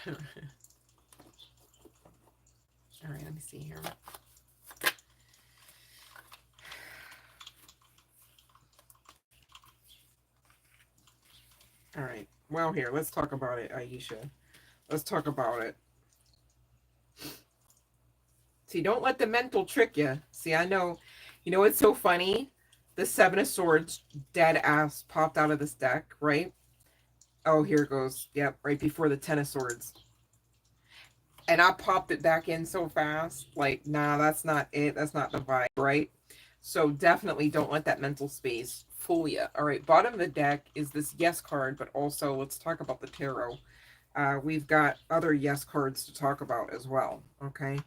All right, let me see here. All right. Well, here, let's talk about it, Aisha. Let's talk about it. See, don't let the mental trick you. See, I know. You know what's so funny? The Seven of Swords dead ass popped out of this deck, right? Oh, here it goes. Yep, right before the Ten of Swords. And I popped it back in so fast. Like, nah, that's not it. That's not the vibe, right? So definitely don't let that mental space fool you. All right, bottom of the deck is this yes card, but also let's talk about the tarot. We've got other yes cards to talk about as well, okay?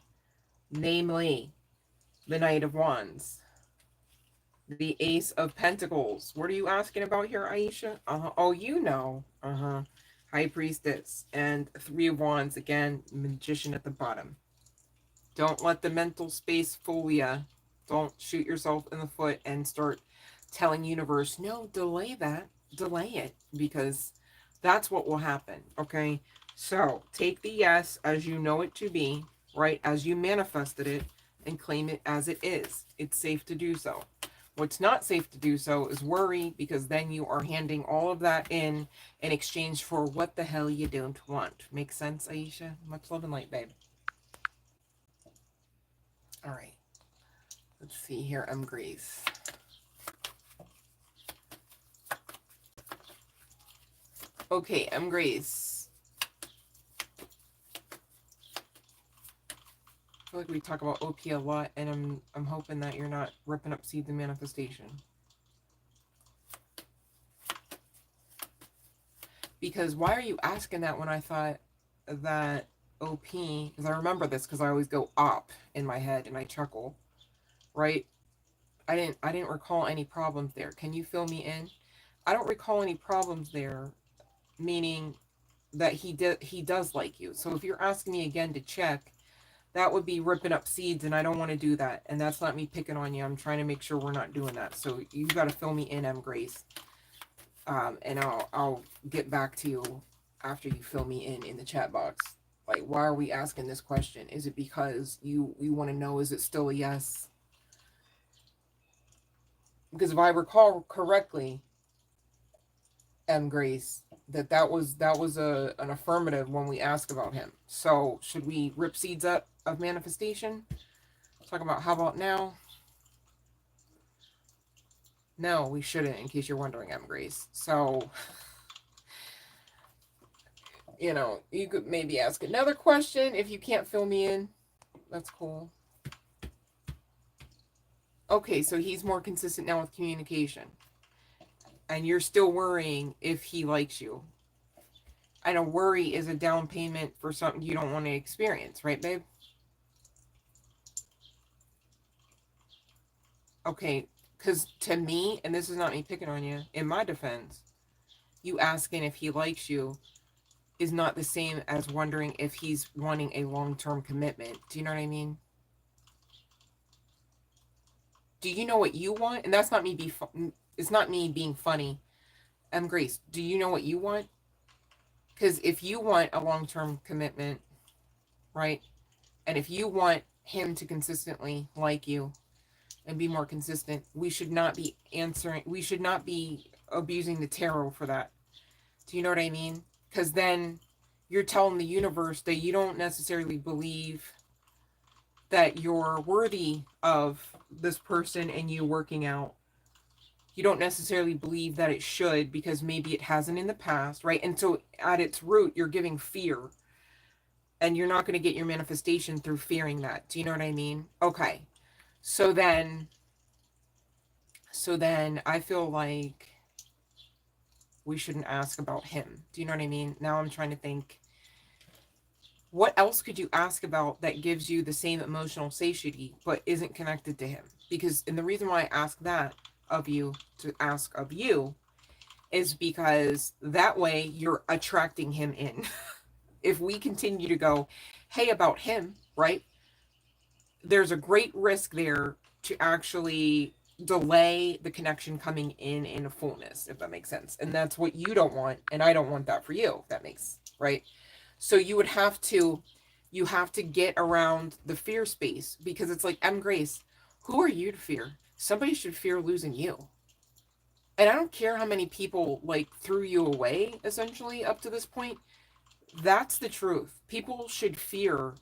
Namely, the Knight of Wands, the Ace of Pentacles. What are you asking about here, Aisha? Oh, you know. High Priestess. And Three of Wands, again, Magician at the bottom. Don't let the mental space fool you. Don't shoot yourself in the foot and start telling universe, no, delay that. Delay it. Because that's what will happen, okay? So, take the yes as you know it to be, right? As you manifested it, and claim it as it is. It's safe to do so. What's not safe to do so is worry, because then you are handing all of that in exchange for what the hell you don't want. Make sense, Aisha? Much love and light, babe. All right. Let's see here, Grace. Okay, Grace. I feel like we talk about OP a lot, and I'm hoping that you're not ripping up seeds in manifestation. Because why are you asking that when I thought that OP, because I remember this because I always go op in my head and I chuckle, right? I didn't recall any problems there. Can you fill me in? I don't recall any problems there, meaning that he does like you. So if you're asking me again to check, that would be ripping up seeds, and I don't want to do that. And that's not me picking on you. I'm trying to make sure we're not doing that. So you got to fill me in, Grace. And I'll get back to you after you fill me in the chat box. Like, why are we asking this question? Is it because you want to know, is it still a yes? Because if I recall correctly, Grace, that was an affirmative when we asked about him. So should we rip seeds up of manifestation? Talk about how about now? No, we shouldn't, in case you're wondering, Grace. So, you know, you could maybe ask another question if you can't fill me in. That's cool. Okay, so he's more consistent now with communication. And you're still worrying if he likes you. And a worry is a down payment for something you don't want to experience, right, babe? Okay, because to me, and this is not me picking on you, in my defense, you asking if he likes you is not the same as wondering if he's wanting a long-term commitment. Do you know what I mean? Do you know what you want? And that's not me it's not me being funny. Grace, do you know what you want? Because if you want a long-term commitment, right? And if you want him to consistently like you and be more consistent, we should not be abusing the tarot for that. Do you know what I mean? Because then you're telling the universe that you don't necessarily believe that you're worthy of this person and you working out. You don't necessarily believe that it should, because maybe it hasn't in the past, right? And so at its root, you're giving fear. And you're not going to get your manifestation through fearing that. Do you know what I mean? Okay. So then I feel like we shouldn't ask about him. Do you know what I mean? Now I'm trying to think, what else could you ask about that gives you the same emotional satiety but isn't connected to him? Because, and the reason why I ask that of you, to ask of you, is because that way you're attracting him in. If we continue to go, hey, about him, right? There's a great risk there to actually delay the connection coming in a fullness, if that makes sense. And that's what you don't want, and I don't want that for you, if that makes, right? So you have to get around the fear space, because it's like, Grace, who are you to fear? Somebody should fear losing you. And I don't care how many people like threw you away, essentially, up to this point. That's the truth. People should fear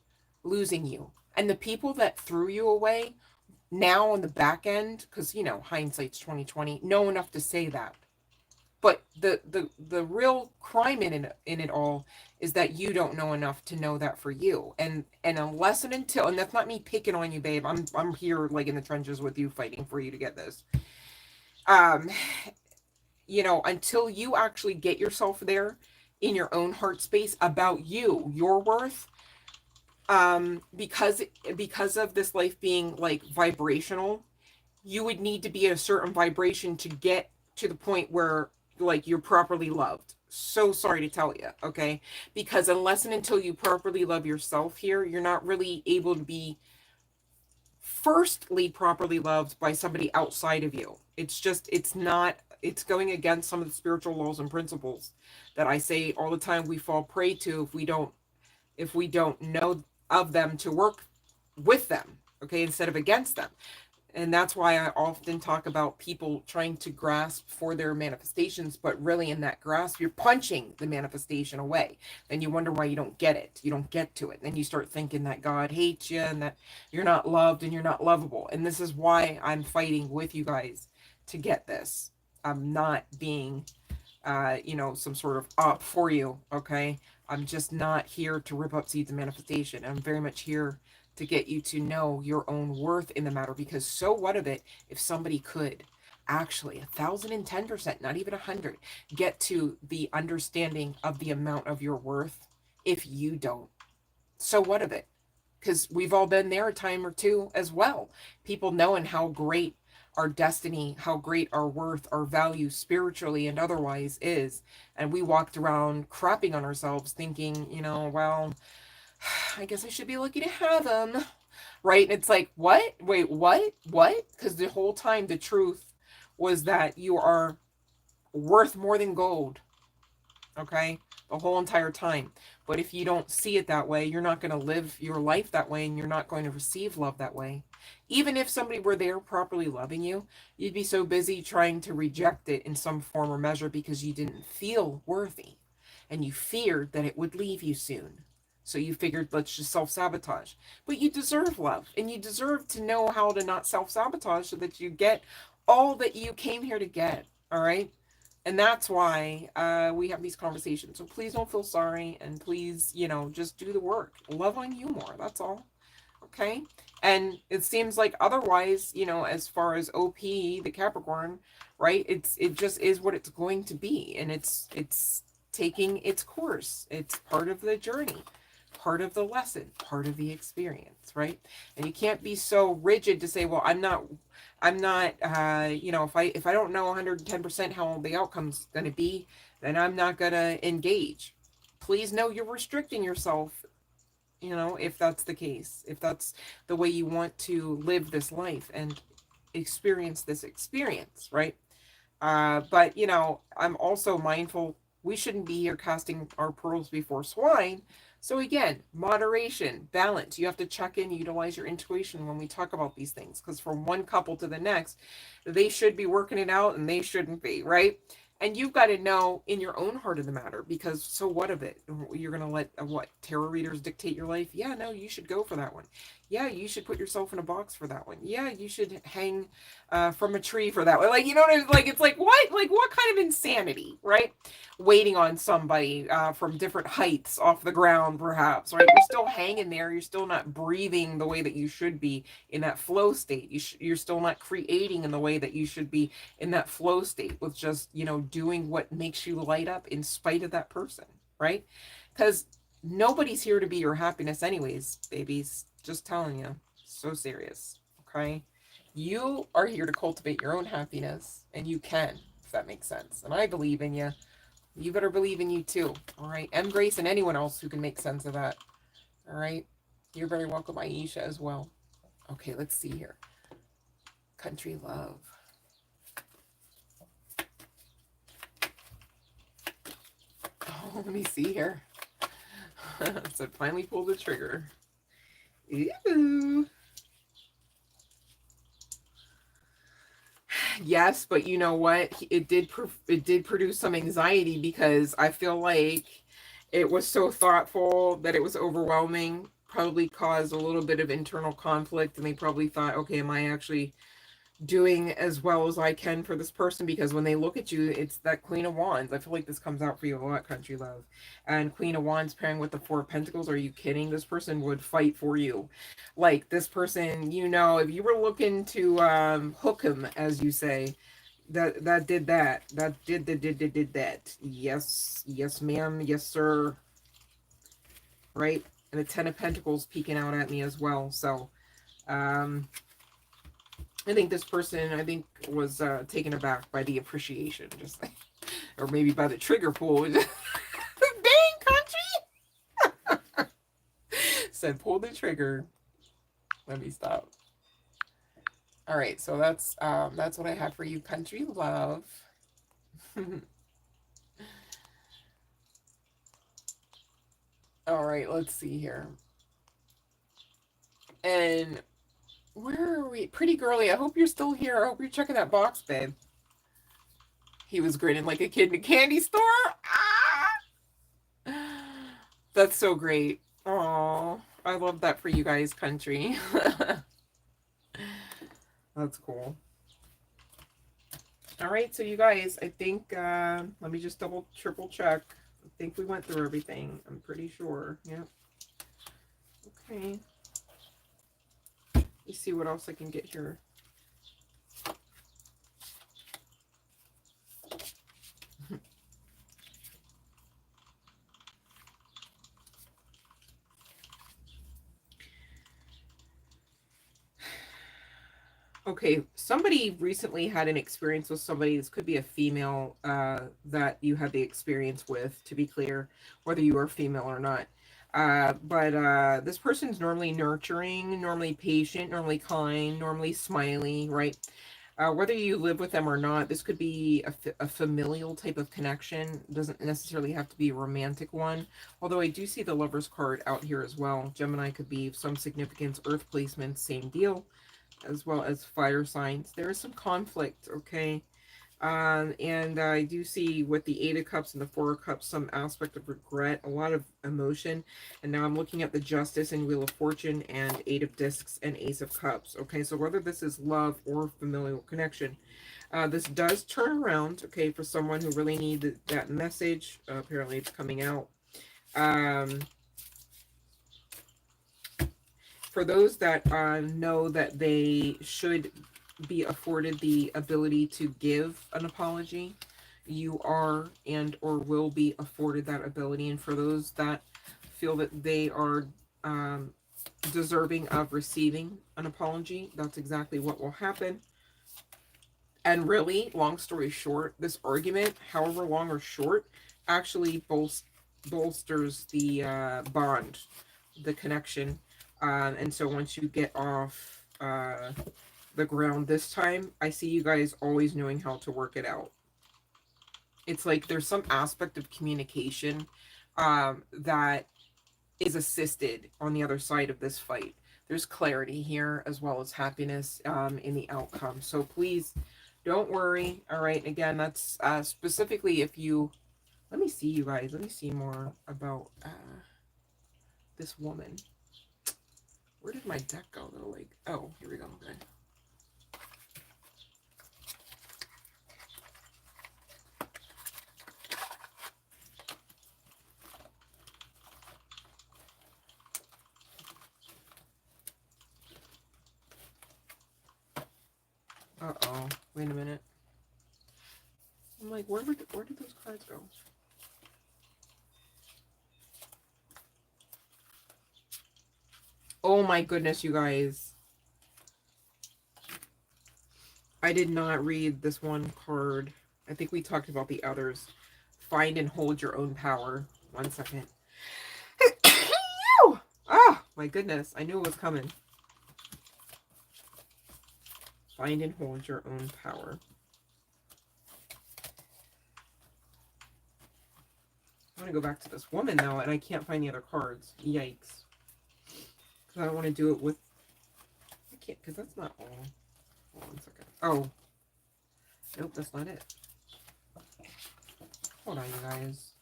losing you. And the people that threw you away now on the back end, because, you know, hindsight's 2020, know enough to say that. But the real crime in it all is that you don't know enough to know that for you. And unless and until, and that's not me picking on you, babe. I'm here like in the trenches with you, fighting for you to get this. You know, until you actually get yourself there in your own heart space about you, your worth, because of this life being like vibrational, you would need to be at a certain vibration to get to the point where like you're properly loved. So sorry to tell you, okay? Because unless and until you properly love yourself here, you're not really able to be firstly properly loved by somebody outside of you. It's going against some of the spiritual laws and principles that I say all the time we fall prey to if we don't know of them to work with them, okay, instead of against them. And that's why I often talk about people trying to grasp for their manifestations, but really in that grasp, you're punching the manifestation away. And you wonder why you don't get it. You don't get to it. And then you start thinking that God hates you and that you're not loved and you're not lovable. And this is why I'm fighting with you guys to get this. I'm not being, some sort of up for you. Okay. I'm just not here to rip up seeds of manifestation. I'm very much here to get you to know your own worth in the matter, because so what of it if somebody could actually 1,010%, not even 100, get to the understanding of the amount of your worth if you don't? So what of it? Because we've all been there a time or two as well. People knowing how great our destiny, how great our worth, our value spiritually and otherwise is. And we walked around crapping on ourselves thinking, well, I guess I should be lucky to have them. Right? And it's like, what? Wait, what? What? Because the whole time the truth was that you are worth more than gold. Okay? The whole entire time. But if you don't see it that way, you're not going to live your life that way, and you're not going to receive love that way. Even if somebody were there properly loving you, you'd be so busy trying to reject it in some form or measure because you didn't feel worthy and you feared that it would leave you soon. So you figured, let's just self-sabotage. But you deserve love, and you deserve to know how to not self-sabotage so that you get all that you came here to get. All right? And that's why we have these conversations. So please don't feel sorry, and please, just do the work. Love on you more. That's all. Okay? And it seems like otherwise, as far as OP, the Capricorn, right? It just is what it's going to be, and it's taking its course. It's part of the journey, part of the lesson, part of the experience, right? And you can't be so rigid to say, well, I'm not if I don't know 110% how the outcome's going to be, then I'm not going to engage. Please know you're restricting yourself, if that's the case, if that's the way you want to live this life and experience this experience, right? But I'm also mindful we shouldn't be here casting our pearls before swine. So again, moderation, balance. You have to check in, utilize your intuition when we talk about these things, because from one couple to the next, they should be working it out and they shouldn't be, right? And you've got to know in your own heart of the matter, because so what of it? You're going to let tarot readers dictate your life? Yeah, no, you should go for that one. Yeah, you should put yourself in a box for that one. Yeah, you should hang from a tree for that one. Like, it's like, what? Like, what kind of insanity, right? Waiting on somebody from different heights off the ground, perhaps, right? You're still hanging there. You're still not breathing the way that you should be in that flow state. You're still not creating in the way that you should be in that flow state with just, doing what makes you light up in spite of that person, right? Because nobody's here to be your happiness anyways, babies. Just telling you. So serious, okay? You are here to cultivate your own happiness, and you can, if that makes sense. And I believe in you. You better believe in you too, all right? M. Grace and anyone else who can make sense of that, all right? You're very welcome, Aisha, as well. Okay, let's see here. Country love. Oh, let me see here. So finally pull the trigger. Ew. Yes, but you know what? It did produce some anxiety, because I feel like it was so thoughtful that it was overwhelming. Probably caused a little bit of internal conflict, and they probably thought, okay, am I actually doing as well as I can for this person? Because when they look at you, it's that Queen of Wands. I feel like this comes out for you a lot, country love. And Queen of Wands pairing with the Four of Pentacles. Are you kidding? This person would fight for you. Like, this person, if you were looking to hook him, as you say, that did that. That did that. Yes, ma'am. Yes, sir. Right? And the Ten of Pentacles peeking out at me as well. So, I think this person, was taken aback by the appreciation, just like, or maybe by the trigger pull. Dang, country! Said, pull the trigger. Let me stop. All right, so that's what I have for you, country love. All right, let's see here. And Where are we? Pretty girly, I hope you're still here. I hope you're checking that box, babe. He was grinning like a kid in a candy store. Ah! That's so great. Oh, I love that for you guys, country. That's cool. All right, so you guys, I think, let me just double, triple check. I think we went through everything. I'm pretty sure. Yep. Okay. Let's see what else I can get here. Okay, somebody recently had an experience with somebody. This could be a female that you had the experience with, to be clear, whether you are female or not. But this person's normally nurturing, normally patient, normally kind, normally smiley, right? Whether you live with them or not, this could be a familial type of connection. It doesn't necessarily have to be a romantic one. Although I do see the Lover's card out here as well. Gemini could be some significance, Earth placements, same deal, as well as fire signs. There is some conflict, okay? And I do see with the Eight of Cups and the Four of Cups, some aspect of regret, a lot of emotion. And now I'm looking at the Justice and Wheel of Fortune and Eight of Discs and Ace of Cups. Okay, so whether this is love or familial connection, this does turn around, okay, for someone who really needs that message. Apparently it's coming out. For those that know that they should be afforded the ability to give an apology, you are and or will be afforded that ability. And for those that feel that they are deserving of receiving an apology, that's exactly what will happen. And really, long story short, this argument, however long or short, actually bolsters the bond, the connection. And so once you get off the ground this time, I see you guys always knowing how to work it out. It's like there's some aspect of communication that is assisted on the other side of this fight. There's clarity here as well as happiness in the outcome. So please don't worry. All right. Again, that's specifically if you, let me see you guys. Let me see more about this woman. Where did my deck go though? Like, oh, here we go. Okay. Uh-oh. Wait a minute. I'm like, where did those cards go? Oh my goodness, you guys. I did not read this one card. I think we talked about the others. Find and hold your own power. 1 second. Ah, my goodness. I knew it was coming. Find and hold your own power. I want to go back to this woman, though, and I can't find the other cards. Yikes. Because I don't want to do it with... I can't, because that's not all. Hold on 1 second. Oh. Nope, that's not it. Hold on, you guys.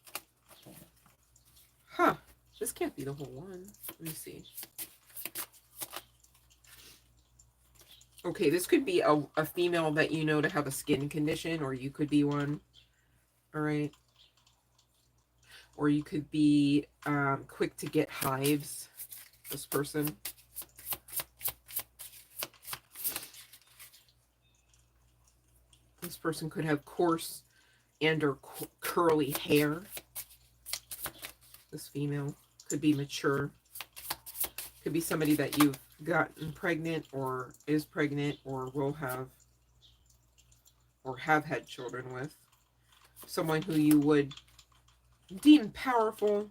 Huh. This can't be the whole one. Let me see. Okay, this could be a female that you know to have a skin condition, or you could be one. All right. Or you could be quick to get hives, this person. This person could have coarse and or curly hair. This female could be mature. Could be somebody that you've gotten pregnant or is pregnant or will have or have had children with. Someone who you would deem powerful.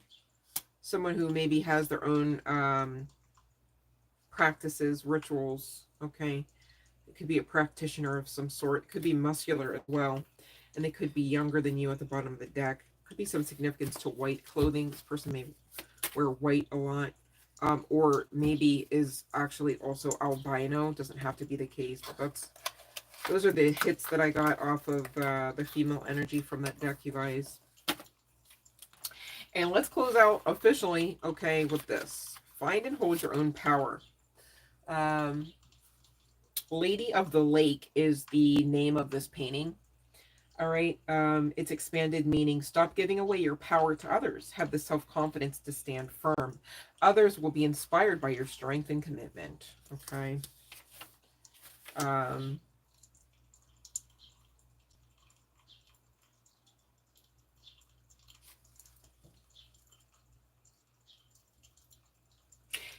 Someone who maybe has their own practices, rituals, okay? It could be a practitioner of some sort. It could be muscular as well. And they could be younger than you at the bottom of the deck. Could be some significance to white clothing. This person may wear white a lot. or maybe is actually also albino. Doesn't have to be the case, but those are the hits that I got off of the female energy from that deck, you guys. And let's close out officially, okay, with this. Find and hold your own power. Um, Lady of the Lake is the name of this painting. All right. It's expanded meaning stop giving away your power to others. Have the self-confidence to stand firm. Others will be inspired by your strength and commitment. Okay. Um,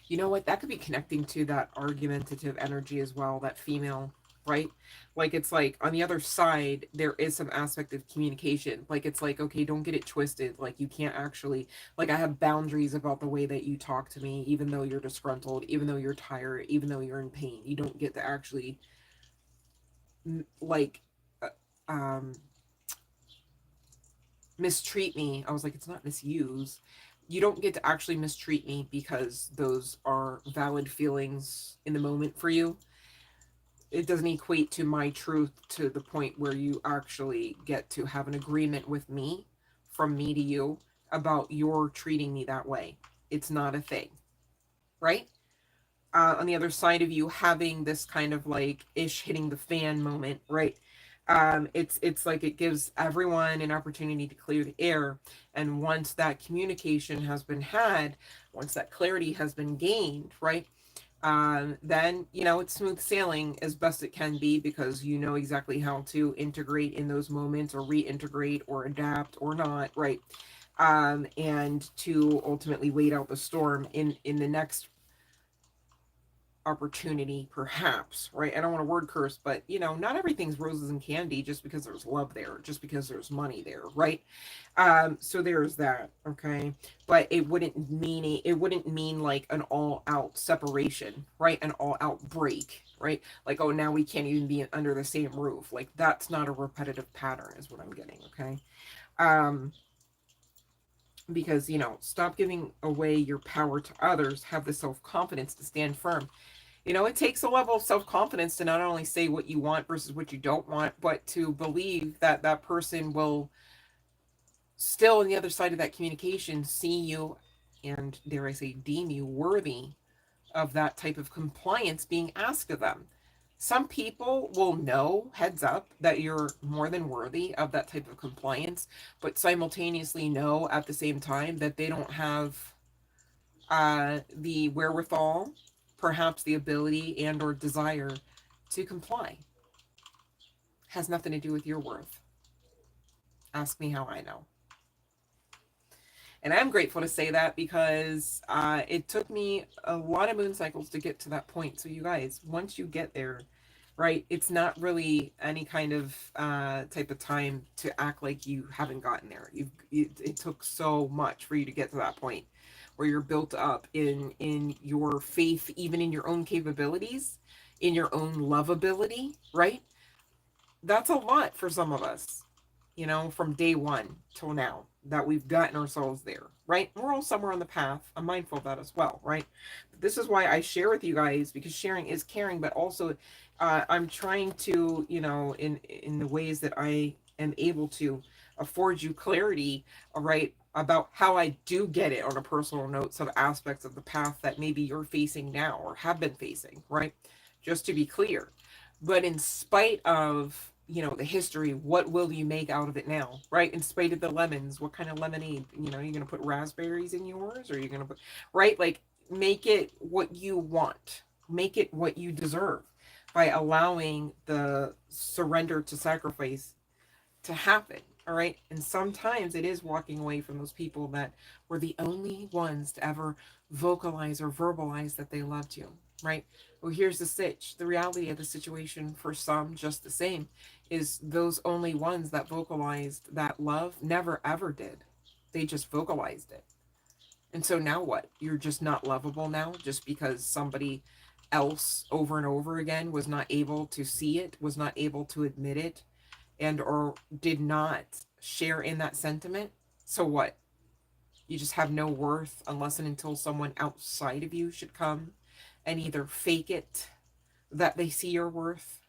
you know what? That could be connecting to that argumentative energy as well, that female, right? Like, it's like on the other side, there is some aspect of communication. Like, it's like, okay, don't get it twisted. Like, you can't actually, like, I have boundaries about the way that you talk to me, even though you're disgruntled, even though you're tired, even though you're in pain. You don't get to actually, like, uh, um, mistreat me. I was like, it's not misuse. You don't get to actually mistreat me because those are valid feelings in the moment for you. It doesn't equate to my truth to the point where you actually get to have an agreement with me, from me to you, about your treating me that way. It's not a thing, right? On the other side of you having this kind of like ish hitting the fan moment, right? It's like it gives everyone an opportunity to clear the air, and once that communication has been had, once that clarity has been gained, right? Then it's smooth sailing as best it can be, because you know exactly how to integrate in those moments, or reintegrate, or adapt, or not, right? And to ultimately wait out the storm in the next opportunity, perhaps, right? I don't want to word curse, but not everything's roses and candy just because there's love there, just because there's money there, right? So there's that, okay? But it wouldn't mean like an all out separation, right? An all out break, right? Like, oh, now we can't even be under the same roof. Like, that's not a repetitive pattern, is what I'm getting, okay? um because stop giving away your power to others. Have the self-confidence to stand firm. It takes a level of self-confidence to not only say what you want versus what you don't want, but to believe that that person will still on the other side of that communication see you, and dare I say deem you worthy of that type of compliance being asked of them. Some people will know, heads up, that you're more than worthy of that type of compliance, but simultaneously know at the same time that they don't have the wherewithal, perhaps the ability and or desire to comply. Has nothing to do with your worth. Ask me how I know. And I'm grateful to say that, because it took me a lot of moon cycles to get to that point. So you guys, once you get there, right, it's not really any kind of type of time to act like you haven't gotten there. It took so much for you to get to that point where you're built up in your faith, even in your own capabilities, in your own lovability, right? That's a lot for some of us, from day one till now, that we've gotten ourselves there, right? We're all somewhere on the path. I'm mindful of that as well, right? But this is why I share with you guys, because sharing is caring, but also I'm trying to, in the ways that I am able to afford you clarity, all right, about how I do get it on a personal note, some aspects of the path that maybe you're facing now or have been facing, right? Just to be clear. But in spite of, the history, what will you make out of it now, right? In spite of the lemons, what kind of lemonade, you're going to put raspberries in yours, or you're going to put, right? Like, make it what you want, make it what you deserve, by allowing the surrender to sacrifice to happen. All right. And sometimes it is walking away from those people that were the only ones to ever vocalize or verbalize that they loved you. Right. Well, here's the stitch. The reality of the situation for some, just the same, is those only ones that vocalized that love never ever did. They just vocalized it. And so now what? You're just not lovable now, just because somebody else over and over again was not able to see it, was not able to admit it, and or did not share in that sentiment. So what? You just have no worth unless and until someone outside of you should come and either fake it that they see your worth,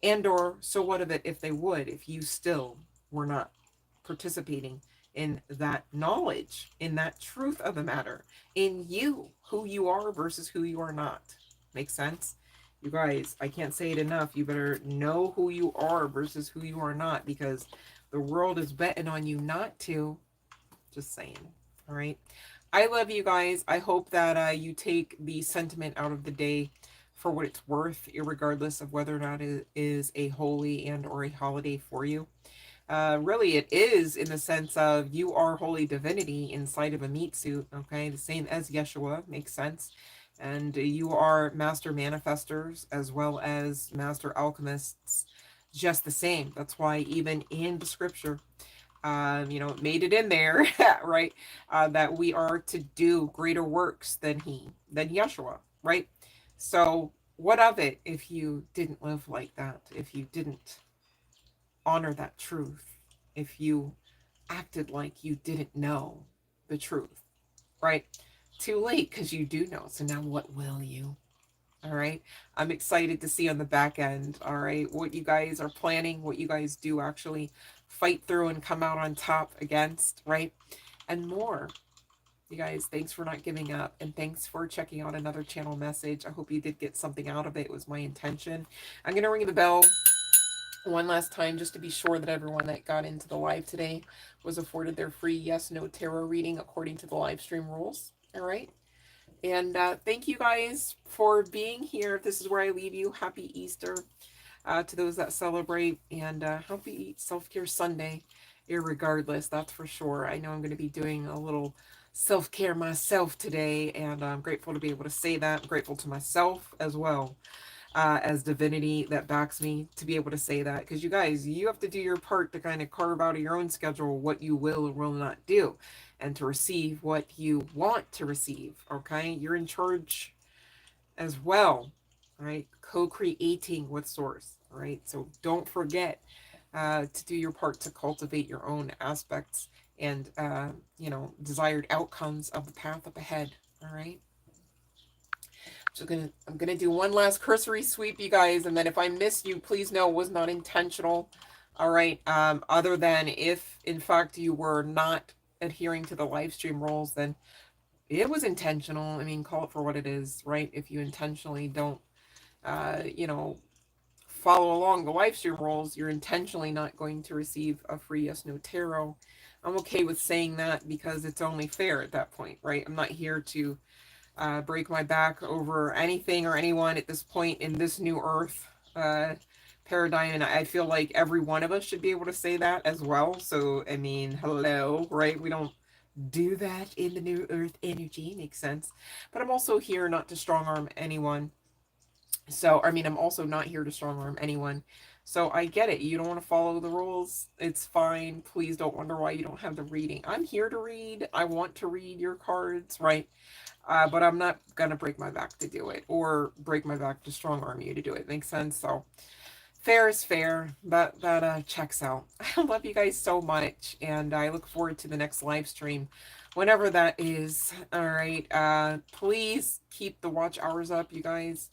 and or so what of it if they would, if you still were not participating in that knowledge, in that truth of the matter, in you, who you are versus who you are not. Make sense? You guys, I can't say it enough. You better know who you are versus who you are not, because the world is betting on you not to. Just saying. All right. I love you guys. I hope that you take the sentiment out of the day for what it's worth, regardless of whether or not it is a holy and or a holiday for you. Really, it is, in the sense of you are holy divinity inside of a meat suit, okay? The same as Yeshua, makes sense. And you are master manifestors as well as master alchemists, just the same. That's why even in the scripture, made it in there, right? That we are to do greater works than Yeshua, right? So what of it if you didn't live like that? If you didn't honor that truth? If you acted like you didn't know the truth, right? Too late, because you do know. So now what will you? All right. I'm excited to see on the back end, all right, what you guys are planning, what you guys do actually fight through and come out on top against, right? And more. You guys, thanks for not giving up, and thanks for checking out another channel message. I hope you did get something out of it. It was my intention. I'm going to ring the bell one last time just to be sure that everyone that got into the live today was afforded their free yes no tarot reading according to the live stream rules. All right. And thank you guys for being here. If this is where I leave you, happy Easter to those that celebrate, and happy Self-Care Sunday, irregardless, that's for sure. I know I'm going to be doing a little self-care myself today, and I'm grateful to be able to say that. I'm grateful to myself as well, as divinity that backs me to be able to say that, because you guys, you have to do your part to kind of carve out of your own schedule what you will or will not do, and to receive what you want to receive. Okay, you're in charge as well, right? Co-creating with source, right? So don't forget to do your part to cultivate your own aspects and desired outcomes of the path up ahead. All right. I'm gonna do one last cursory sweep, you guys, and then if I miss you, please know it was not intentional. All right. Other than if in fact you were not adhering to the live stream rules, then it was intentional. I mean, call it for what it is, right? If you intentionally don't, uh, you know, follow along the live stream rules, you're intentionally not going to receive a free yes no tarot. I'm okay with saying that because it's only fair at that point, right? I'm not here to break my back over anything or anyone at this point in this new earth paradigm, and I feel like every one of us should be able to say that as well. So I mean, hello, right? We don't do that in the new earth energy, makes sense. But I'm also here not to strong arm anyone. So I mean, I'm also not here to strong arm anyone. So I get it. You don't want to follow the rules. It's fine. Please don't wonder why you don't have the reading. I'm here to read. I want to read your cards, right? But I'm not gonna break my back to do it, or break my back to strong arm you to do it. Makes sense? So fair is fair. That checks out. I love you guys so much, and I look forward to the next live stream, whenever that is. All right. Please keep the watch hours up, you guys.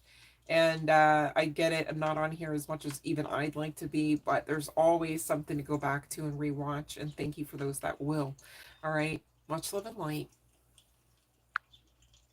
And I get it. I'm not on here as much as even I'd like to be, but there's always something to go back to and rewatch. And thank you for those that will. All right. Much love and light.